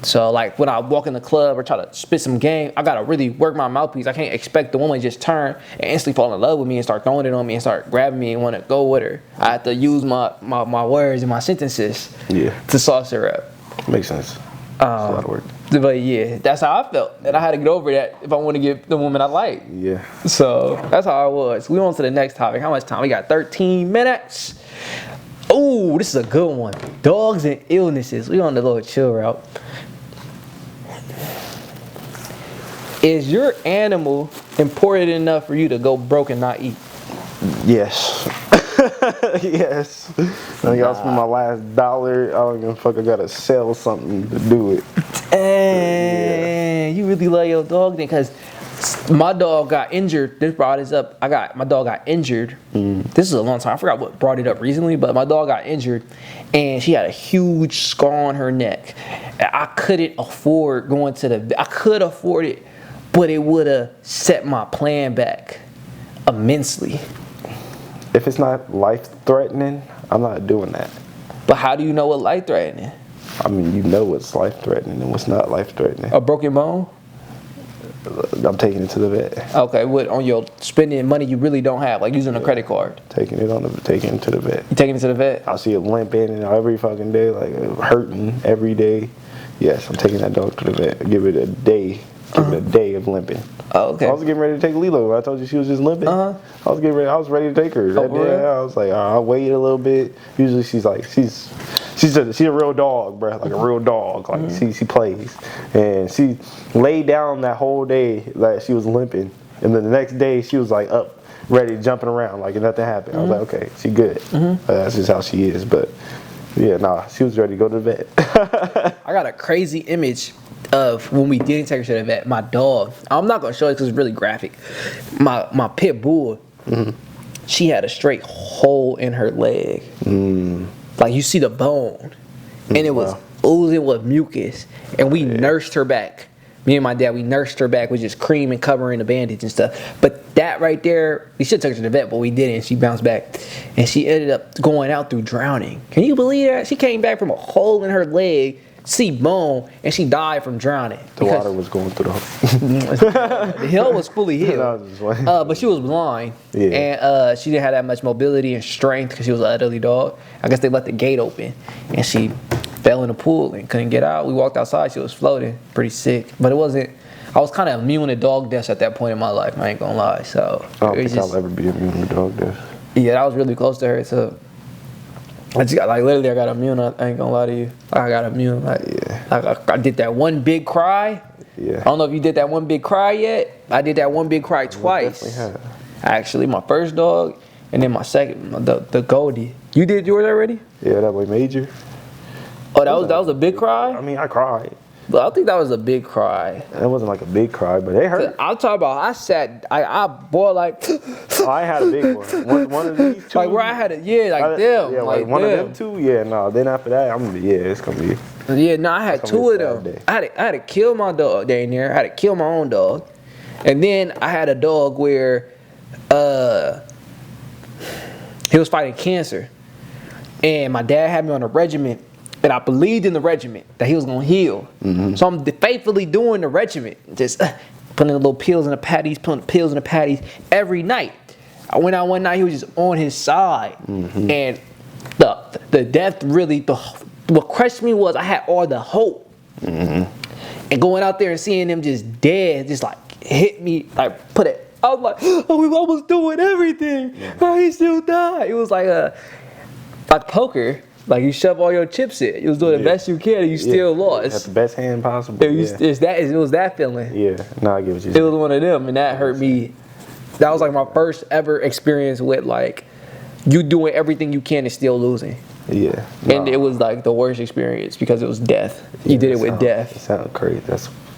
So like when I walk in the club or try to spit some game, I gotta really work my mouthpiece. I can't expect the woman to just turn and instantly fall in love with me and start throwing it on me and start grabbing me and want to go with her. I have to use my words and my sentences to sauce her up. Makes sense. It's a lot of work. But yeah, that's how I felt, and I had to get over that if I want to get the woman I like. Yeah. So that's how I was. We on to the next topic. How much time? We got 13 minutes. Oh, this is a good one. Dogs and illnesses. We on the little chill route. Is your animal important enough for you to go broke and not eat? Yes. Yes. I think I spent my last dollar. I don't give a fuck. I gotta sell something to do it. Dang, you really love your dog then? Because my dog got injured. This brought this up. My dog got injured. This is a long time. I forgot what brought it up recently, but my dog got injured, and she had a huge scar on her neck. I couldn't afford going to the. I could afford it, but it would have set my plan back immensely. If it's not life-threatening, I'm not doing that. But how do you know what life-threatening? I mean, you know what's life-threatening and what's not life-threatening. A broken bone? I'm taking it to the vet. Okay, what on your spending money you really don't have, like using a credit card? Taking it to the vet. You taking it to the vet? I see it limping every fucking day, like hurting every day. Yes, I'm taking that dog to the vet. Give it a day. Give it a day of limping. Oh, okay. I was getting ready to take Lilo. I told you she was just limping. I was getting ready. I was ready to take her. That day, I was like, I'll wait a little bit. Usually she's a real dog, bro. Like a real dog. Like she plays, and she laid down that whole day like she was limping, and then the next day she was like up, ready, jumping around like nothing happened. I was like, okay, she good. That's just how she is. But yeah, nah, she was ready to go to the vet. I got a crazy image of when we didn't take her to the vet. My dog, I'm not gonna show it because it's really graphic. My pit bull, she had a straight hole in her leg. Like you see the bone, and it was oozing with mucus. And we nursed her back. Me and my dad, we nursed her back with just cream and covering the bandage and stuff. But that right there, we should have taken her to the vet, but we didn't. She bounced back, and she ended up going out through drowning. Can you believe that? She came back from a hole in her leg, see bone, and she died from drowning. The water was going through the hole. The hill was fully healed. No, I was just wondering. But she was blind, Yeah. and she didn't have that much mobility and strength because she was an elderly dog. I guess they left the gate open, and she fell in the pool and couldn't get out. We walked outside, she was floating, pretty sick. But it wasn't. I was kind of immune to dog deaths at that point in my life. I ain't gonna lie. So I don't think I'll ever be immune to dog death. Yeah, I was really close to her. So I just got literally, I got immune. I ain't gonna lie to you. I got immune. I did that one big cry. Yeah. I don't know if you did that one big cry yet. I did that one big cry twice. Definitely have. Actually, my first dog, and then my second, the Goldie. You did yours already? Yeah, that boy Major. Oh, that was a big cry? I mean, I cried. But I think that was a big cry. It wasn't like a big cry, but it hurt. I'll talk about, I bought like. Oh, I had a big one. One of these two. Like where I had it, them. Yeah, like one them. of them two. Yeah, no. Then after that, it's gonna be. Yeah, no, I had two of them. Day. I had to kill my dog down there. I had to kill my own dog, and then I had a dog where, he was fighting cancer, and my dad had me on a regimen. And I believed in the regimen that he was gonna heal. So I'm faithfully doing the regimen, just putting the little pills in the patties, every night. I went out one night, he was just on his side, and the death really, what crushed me was I had all the hope, and going out there and seeing them just dead, just like hit me, like I was like, oh, we was doing everything, how he still died. It was like poker. Like you shove all your chips in. You was doing the best you can and you still lost. Had the best hand possible. It was that feeling. Yeah, no, I get what you It was one of them, and that hurt me. That was like my first ever experience with like you doing everything you can and still losing. Yeah. And it was like the worst experience because it was death. You did it with death. It sounded crazy.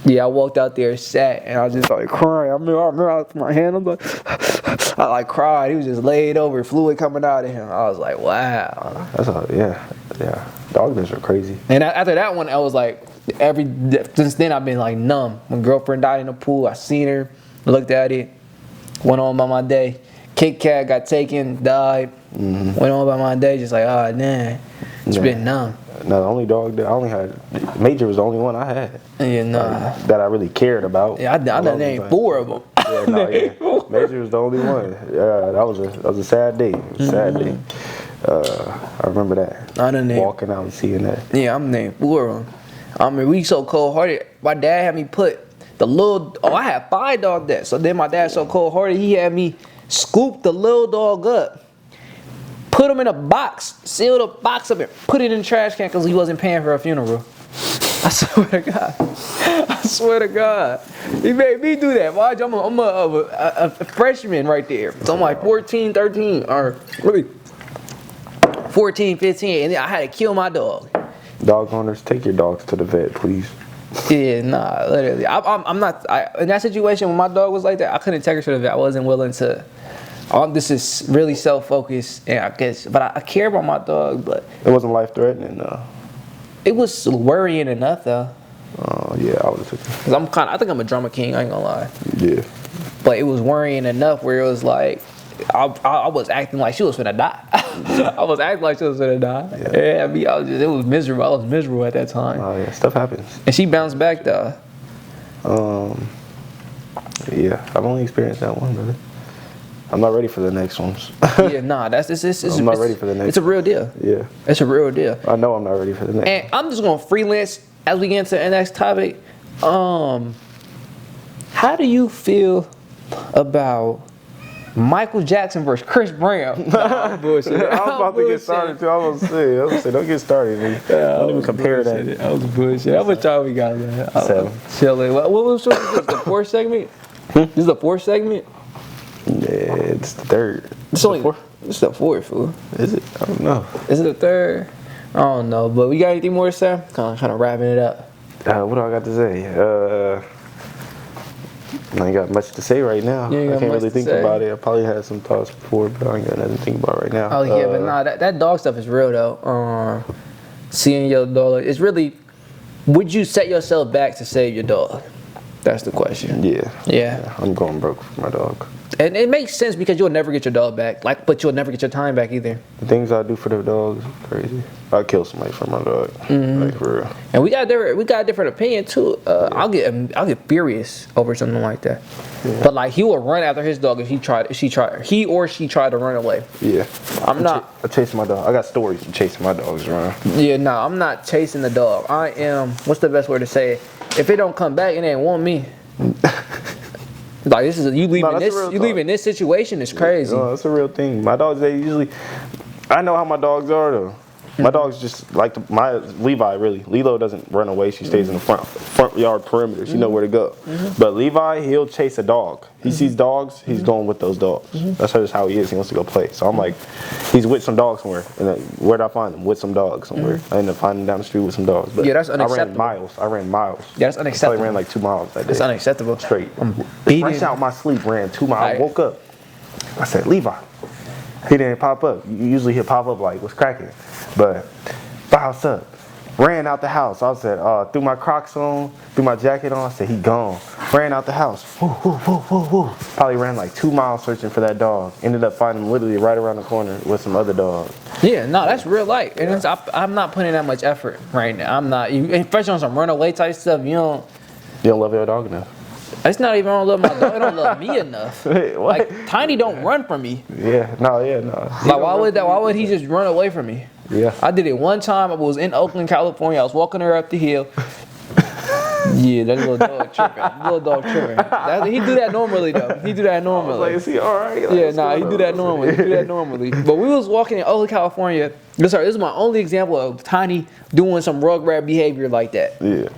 Yeah, I walked out there, sat, and I was just like crying. I remember I put my hand on I like cried. He was just laid over, fluid coming out of him. I was like, wow. That's all. Yeah. Dog days are crazy. And after that one, I was like, since then I've been like numb. When girlfriend died in the pool, I seen her, looked at it, went on by my day. Kit Kat got taken, died, went on by my day, just like, oh, man, it's been numb. No, the only dog that I only had, Major was the only one I had. Yeah, that I really cared about. Yeah, I done named 4 of them. Yeah. Major was the only one. Yeah, that was a sad day. Sad day. I remember that. I done named. Walking out and seeing that. Yeah, I'm named 4 of them. I mean, we so cold-hearted. My dad had me put the little... Oh, I had 5 dogs there. So then my dad so cold-hearted, he had me scoop the little dog up, put him in a box, seal the box up, and put it in the trash can because he wasn't paying for a funeral. I swear to God. I swear to God. He made me do that. Watch, I'm a freshman right there. So I'm like 14, 13, or really 14, 15, and then I had to kill my dog. Dog owners, take your dogs to the vet, please. Yeah, nah, literally. I'm not, in that situation when my dog was like that, I couldn't take her to the vet. I wasn't willing to. This is really self-focused, and I guess, but I care about my dog, but. It wasn't life-threatening, no. It was worrying enough, though. Oh, yeah, I was. Cause I think I'm a drama king, I ain't gonna lie. Yeah. But it was worrying enough where it was like, I was acting like she was finna die. I was acting like she was finna die. Yeah, I mean, it was miserable. I was miserable at that time. Oh, yeah, stuff happens. And she bounced back, though. Yeah, I've only experienced that one, brother. I'm not ready for the next ones. Yeah, nah, I'm not ready for the next. It's a real deal. Yeah. It's a real deal. I know I'm not ready for the next. And I'm just gonna freelance as we get into the next topic. How do you feel about Michael Jackson versus Chris Brown? Nah, bullshit. I was about to get started too. I was gonna say, don't get started. Man. Don't even compare that. That was bullshit. How much time we got, man? 7. Chilling. What was this? The 4th segment? This is the 4th segment? Yeah, it's the 3rd. It's only 4th. It's the 4th, fool. Is it? I don't know. Is it the 3rd? I don't know. But we got anything more to say? Kind of wrapping it up. What do I got to say? I ain't got much to say right now. I can't really think about it. I probably had some thoughts before, but I ain't got nothing to think about right now. Oh yeah, but nah, that dog stuff is real though. Seeing your dog, it's really. Would you set yourself back to save your dog? That's the question. Yeah. I'm going broke for my dog. And it makes sense because you'll never get your dog back. But you'll never get your time back either. The things I do for the dog is crazy. I kill somebody for my dog. Like for real. And we got a different opinion too. I'll get furious over something like that. Yeah. But like he will run after his dog if he or she tried to run away. Yeah. I chase my dog. I got stories of chasing my dogs around. Yeah, no, I'm not chasing the dog. I am. What's the best word to say it? If it don't come back, it ain't want me. Like this is leaving this situation is crazy. No, that's a real thing. My dogs, I know how my dogs are though. My dog's just like my Levi. Really, Lilo doesn't run away. She stays in the front yard perimeter. She know where to go. But Levi, he'll chase a dog. He sees dogs, he's going with those dogs. That's just how he is. He wants to go play. So I'm like, he's with some dogs somewhere. And where'd I find him? With some dogs somewhere. I ended up finding him down the street with some dogs. But yeah, that's unacceptable. I ran miles. Yeah, that's unacceptable. I probably ran like 2 miles that day. That's unacceptable. Straight. Fresh out my sleep, ran 2 miles. I woke up. I said, Levi. He didn't pop up. Usually he'll pop up like, what's cracking? But, bounced up. Ran out the house. I said, threw my Crocs on, threw my jacket on. I said, he gone. Ran out the house. Woo, woo, woo, woo, woo. Probably ran like 2 miles searching for that dog. Ended up finding him literally right around the corner with some other dogs. Yeah, no, that's real life. And I'm not putting that much effort right now. I'm not. Especially on some runaway type stuff, you don't love your dog enough. It's not even I don't love my dog. It don't love me enough. Wait, like Tiny don't run from me. Yeah, no. Like why would he just run away from me? Yeah. I did it one time. I was in Oakland, California. I was walking her up the hill. Yeah, that little dog tripping. He do that normally though. He do that normally. I was like, is he all right? Like, yeah, nah, he do that normally. But we was walking in Oakland, California. This is my only example of Tiny doing some rugrat behavior like that. Yeah.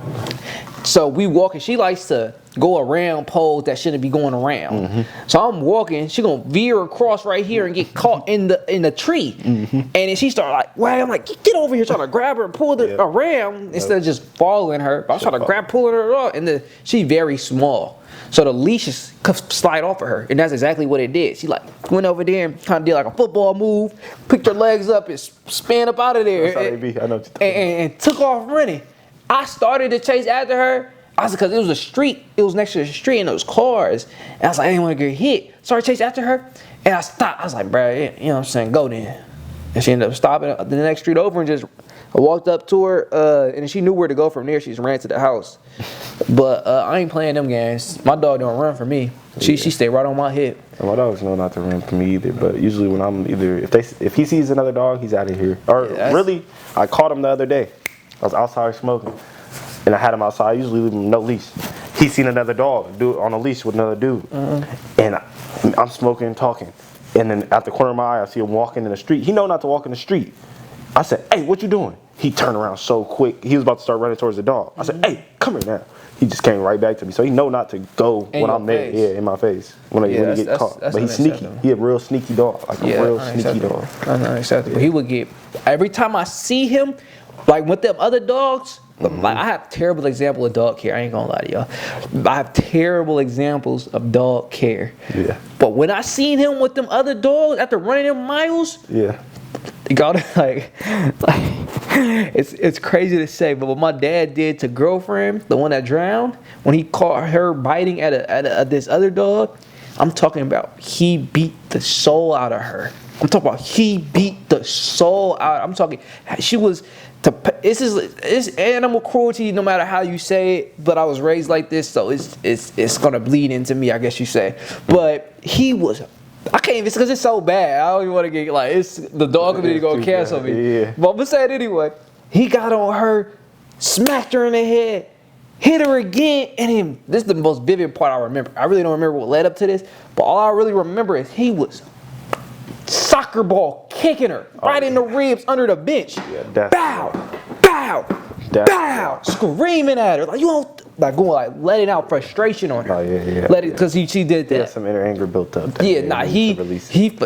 So we walking. She likes to go around poles that shouldn't be going around. So I'm walking. She gonna veer across right here and get caught in the tree. And then she started like, well, I'm like, get over here, trying to grab her and pull her around instead of just following her. But I was trying to pulling her off, and she's very small. So the leashes could slide off of her, and that's exactly what it did. She like went over there and kind of did like a football move, picked her legs up and span up out of there. That's how they be. I know what you're talking and took off running. I started to chase after her. Because it was a street, it was next to the street and there was cars. And I was like, I didn't want to get hit. Started chasing after her, and I stopped. I was like, bruh, you know what I'm saying, go then. And she ended up stopping the next street over and just walked up to her, and she knew where to go from there. She just ran to the house. But I ain't playing them games. My dog don't run for me. She stay right on my hip. And my dogs know not to run for me either. But usually when I'm if he sees another dog, he's out of here. Or really, I caught him the other day. I was outside smoking. and I had him outside. I usually leave him no leash. He seen another dog do it on a leash with another dude, and I'm smoking and talking. And then at the corner of my eye, I see him walking in the street. He know not to walk in the street. I said, "Hey, what you doing?" He turned around so quick. He was about to start running towards the dog. I said, "Hey, come here now." He just came right back to me. So he know not to go when I'm there. Yeah, in my face. When he get caught. But he's sneaky. He a real sneaky dog. Like a real sneaky dog. That's unacceptable. He would get, every time I see him, like with them other dogs, like I have terrible example of dog care. I ain't gonna lie to y'all. I have terrible examples of dog care. Yeah. But when I seen him with them other dogs after running them miles, he got like it's crazy to say, but what my dad did to girlfriend, the one that drowned, when he caught her biting at this other dog, I'm talking about he beat the soul out of her. I'm talking about he beat the soul out. I'm talking, she was. It's animal cruelty, no matter how you say it. But I was raised like this, so it's gonna bleed into me, I guess you say. But he was. I can't even, because it's so bad. I don't even want to get like, it's the dog community gonna cancel me. Yeah. But I'm gonna say it anyway. He got on her, smacked her in the head, hit her again, and then this is the most vivid part I remember. I really don't remember what led up to this, but all I really remember is he was soccer ball kicking her right in the ribs under the bench. Yeah, bow, bow, bow, screaming at her like you don't, like going like letting out frustration on her. Oh yeah. Let it, because she did that. Yeah, some inner anger built up. Yeah, nah, he beat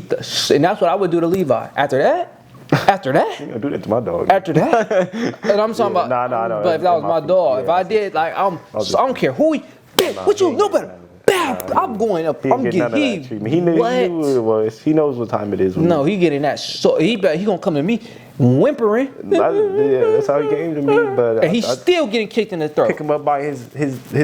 the, and that's what I would do to Levi. After that. You gonna do that to my dog? After that, and I'm talking about. No. But if that was my dog, if I did, like I don't care who he. What you know better? I'm going up. I'm getting. He knew what it was. He knows what time it is. No, he getting that. So he gonna come to me whimpering. That's how he came to me. But and he's still getting kicked in the throat. Pick him up by his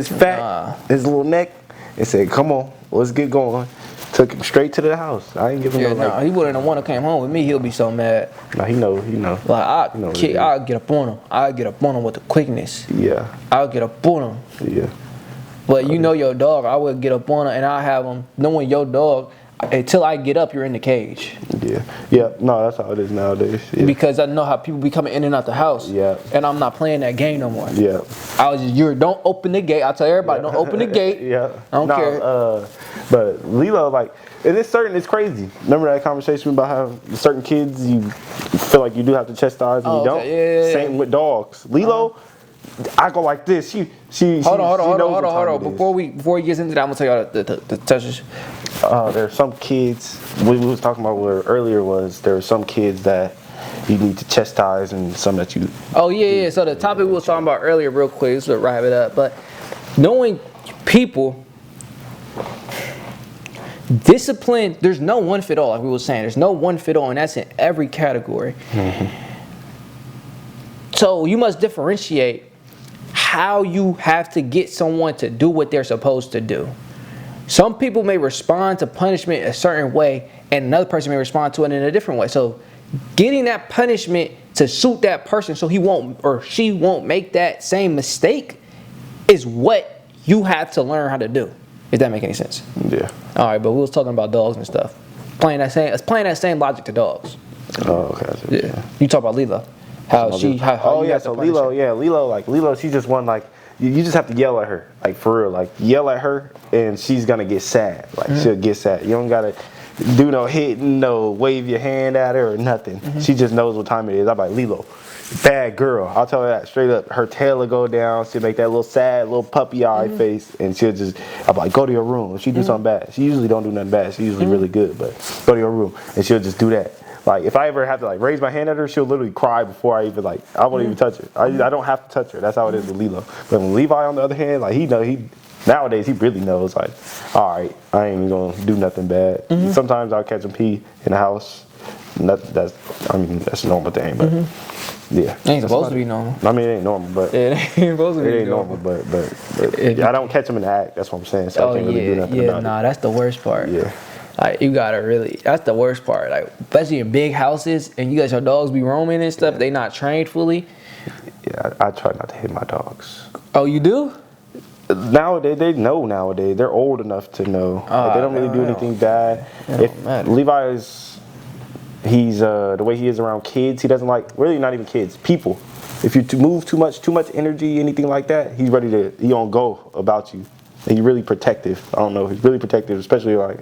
fat, his little neck, and said, "Come on, let's get going." Took him straight to the house. I ain't give him no. He wouldn't have wanna came home with me. He'll be so mad. No, he know. Like I'll get up on him. I'll get up on him with the quickness. Yeah. I'll get up on him. Yeah. But you know your dog, I will get up on her and I'll have him knowing your dog. Until I get up, you're in the cage. Yeah. No, that's how it is nowadays. Yeah. Because I know how people be coming in and out the house. Yeah. And I'm not playing that game no more. Yeah. Don't open the gate. I tell everybody, don't open the gate. Yeah. I don't care. But Lilo, like, it's crazy. Remember that conversation about how certain kids you feel like you do have to chastise and you don't? Yeah. Same with dogs. Lilo, I go like this. Hold on. Before he gets into that, I'm gonna tell y'all the touches. There are some kids. What we was talking about earlier was there are some kids that you need to chastise and some that you. Oh yeah. So the topic we was talking about earlier, real quick, just to wrap it up. But knowing people, discipline. There's no one fit all. Like we were saying, there's no one fit all, and that's in every category. So you must differentiate how you have to get someone to do what they're supposed to do. Some people may respond to punishment a certain way, and another person may respond to it in a different way. So getting that punishment to suit that person so he won't or she won't make that same mistake is what you have to learn how to do, if that make any sense. Yeah. All right, but we was talking about dogs and stuff. Applying that same logic to dogs. Oh, okay. Yeah. You talk about Lilo. Lilo, she's just one, like, you just have to yell at her, like, for real, like, yell at her, and she's gonna get sad, like, she'll get sad. You don't gotta do no hitting, no wave your hand at her or nothing. She just knows what time it is. I'm like, Lilo, bad girl. I'll tell her that straight up. Her tail will go down. She'll make that little sad, little puppy eye face, and I'm like, go to your room. If she do something bad, she usually don't do nothing bad. She's usually really good, but go to your room, and she'll just do that. Like, if I ever have to, like, raise my hand at her, she'll literally cry before I even, like, I won't even touch her. I don't have to touch her. That's how it is with Lilo. But when Levi, on the other hand, like, nowadays, he really knows, like, all right, I ain't even going to do nothing bad. Sometimes I'll catch him pee in the house. That's a normal thing, but, yeah. It ain't supposed to be normal. I mean, it ain't normal, but. It ain't supposed to be normal. It ain't normal, but I don't catch him in the act. That's what I'm saying. So I can't really do nothing about it. That's the worst part. Yeah. Like, you gotta really, that's the worst part. Like, especially in big houses and you got your dogs be roaming and stuff, they not trained fully. Yeah, I try not to hit my dogs. Oh, you do? Nowadays, they know nowadays. They're old enough to know. Like, they don't really do anything bad. If Levi he's the way he is around kids, he doesn't like, really not even kids, people. if you move too much energy, anything like that, he on go about you. And he's really protective. I don't know. He's really protective, especially like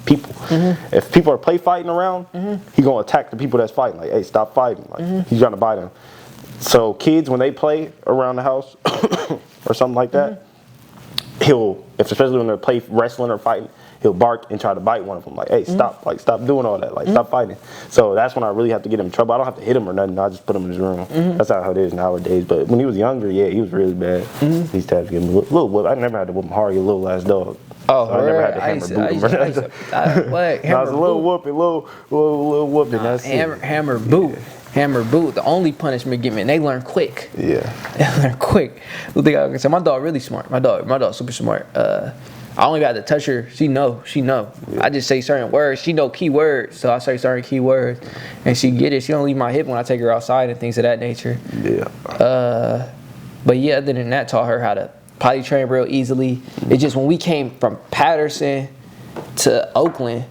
people. If people are play fighting around, he gonna attack the people that's fighting. Like, hey, stop fighting. Like, he's trying to bite them. So kids, when they play around the house or something like that, especially when they play wrestling or fighting, he'll bark and try to bite one of them. Like, hey, stop doing all that. Like, stop fighting. So that's when I really have to get him in trouble. I don't have to hit him or nothing. I just put him in his room. That's how it is nowadays. But when he was younger, yeah, he was really bad. He used to have to give him a little whoop. I never had to whoop him hard. He a little ass dog. Oh, so I never had to hammer boot him. What? No, it's a little whooping, little whooping. Nah, that's hammer boot. Yeah. Hammer boot. The only punishment given, they learn quick. Yeah. They learn quick. The thing I can say, my dog really smart. My dog super smart. I only got to touch her. She know. Yeah. I just say certain words. She know key words, so I say certain key words, and she get it. She don't leave my hip when I take her outside and things of that nature. Yeah. But yeah, other than that, taught her how to potty train real easily. It's just when we came from Patterson to Oakland,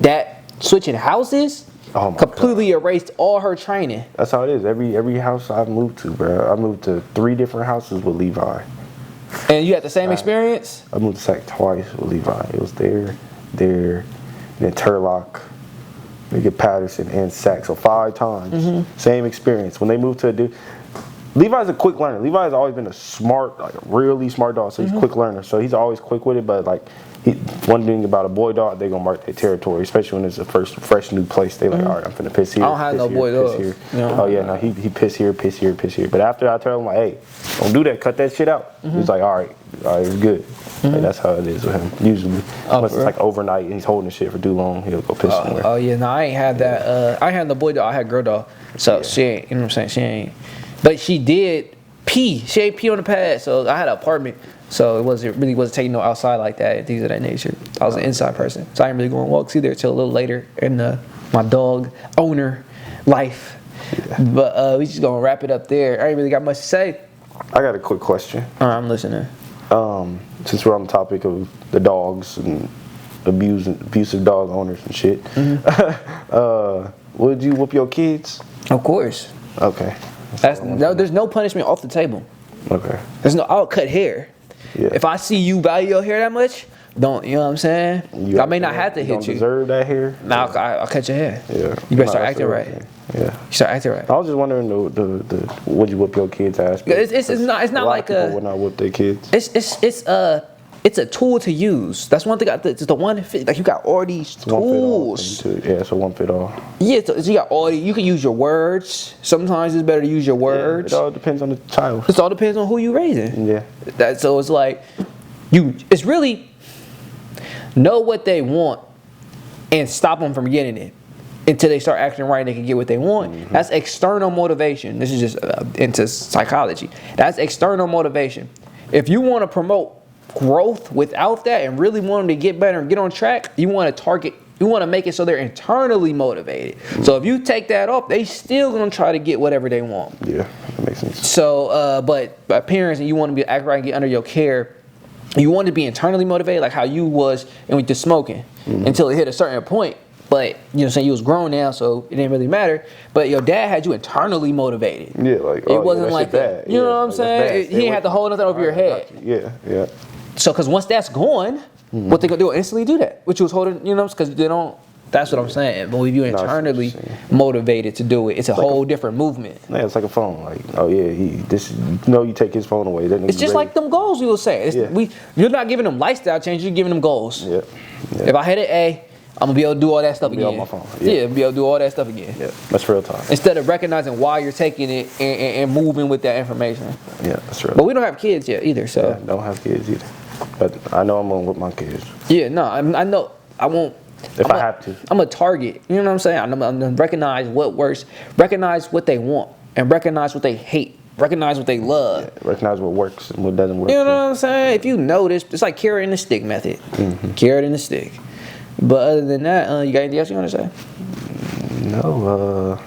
that switching houses completely erased all her training. That's how it is. Every house I've moved to, bro. I moved to 3 different houses with Levi. And you had the same experience? I moved to Sac twice with Levi. It was there, and then Turlock, nigga Patterson, and Sac. So 5 times. Same experience. When they moved to a dude, Levi's a quick learner. Levi's always been a really smart dog. So he's a quick learner. So he's always quick with it. But like, one thing about a boy dog, they gonna mark their territory, especially when it's a fresh new place. They like, all right, I'm finna piss here. I don't have no boy dogs. Oh yeah, no, he piss here. But after I tell him like, hey, don't do that, cut that shit out. He's like, all right, it's good. Like, that's how it is with him usually. Unless it's like overnight and he's holding the shit for too long, he'll go piss somewhere. Oh yeah, no, I ain't had that. I had the boy dog. I had girl dog. So she ain't. You know what I'm saying? She ain't. But she did pee. She ain't pee on the pad. So I had an apartment. So it wasn't taking no outside like that and things of that nature. I was an inside person. So I didn't really go on walks either until a little later in my dog owner life. Yeah. But we just gonna wrap it up there. I ain't really got much to say. I got a quick question. All right, I'm listening. Since we're on the topic of the dogs and abusive dog owners and shit, would you whoop your kids? Of course. Okay. There's no punishment off the table. Okay. I'll cut hair. Yeah. If I see you value your hair that much, don't, you know what I'm saying? I may not have to hit you. Don't deserve that hair? Nah, I'll cut your hair. Yeah. You better start acting right. Yeah. You start acting right. I was just wondering the would you whoop your kids aspect? It's not like a lot of people would not whoop their kids. It's a tool to use. That's one thing. It's the one like you got all these tools. So one fit all. Yeah, so you got all. You can use your words. Sometimes it's better to use your words. Yeah, it all depends on the child. It all depends on who you raising. Yeah. So it's like it's really know what they want and stop them from getting it until they start acting right and they can get what they want. That's external motivation. This is just into psychology. That's external motivation. If you want to promote growth without that and really want them to get better and get on track, you want to make it so they're internally motivated. So if you take that off, they still gonna try to get whatever they want. Yeah, that makes sense. So, but by parents, and you want to be act right and get under your care, you want to be internally motivated, like how you was and with the smoking until it hit a certain point. But you know, saying you was grown now, so it didn't really matter. But your dad had you internally motivated. Yeah, like it wasn't like that. You know what I'm saying? He didn't have to hold nothing over your head. Yeah. So, because once that's gone, what they gonna do? Instantly do that. Which you was holding, you know, because they don't. That's what I'm saying. But if you internally motivated to do it, it's a whole different movement. Yeah, it's like a phone. Like, oh yeah, you take his phone away. It's just like them goals we were saying. You're not giving them lifestyle change. You're giving them goals. Yeah. If I hit an A, I'm gonna be able to do all that stuff again. On my phone. Yeah, be able to do all that stuff again. Yeah, that's real time. Instead of recognizing why you're taking it and moving with that information. Yeah, that's real. But we don't have kids yet either, so. Yeah, don't have kids either. But I know I'm gonna whip my kids. Yeah, no, I know I won't. I have to. I'm a target. You know what I'm saying? I'm gonna recognize what works, recognize what they want, and recognize what they hate. Recognize what they love. Yeah, recognize what works and what doesn't work. You know what I'm saying? If you notice, it's like carrot and the stick method. Carrot and the stick. But other than that, you got anything else you want to say? No.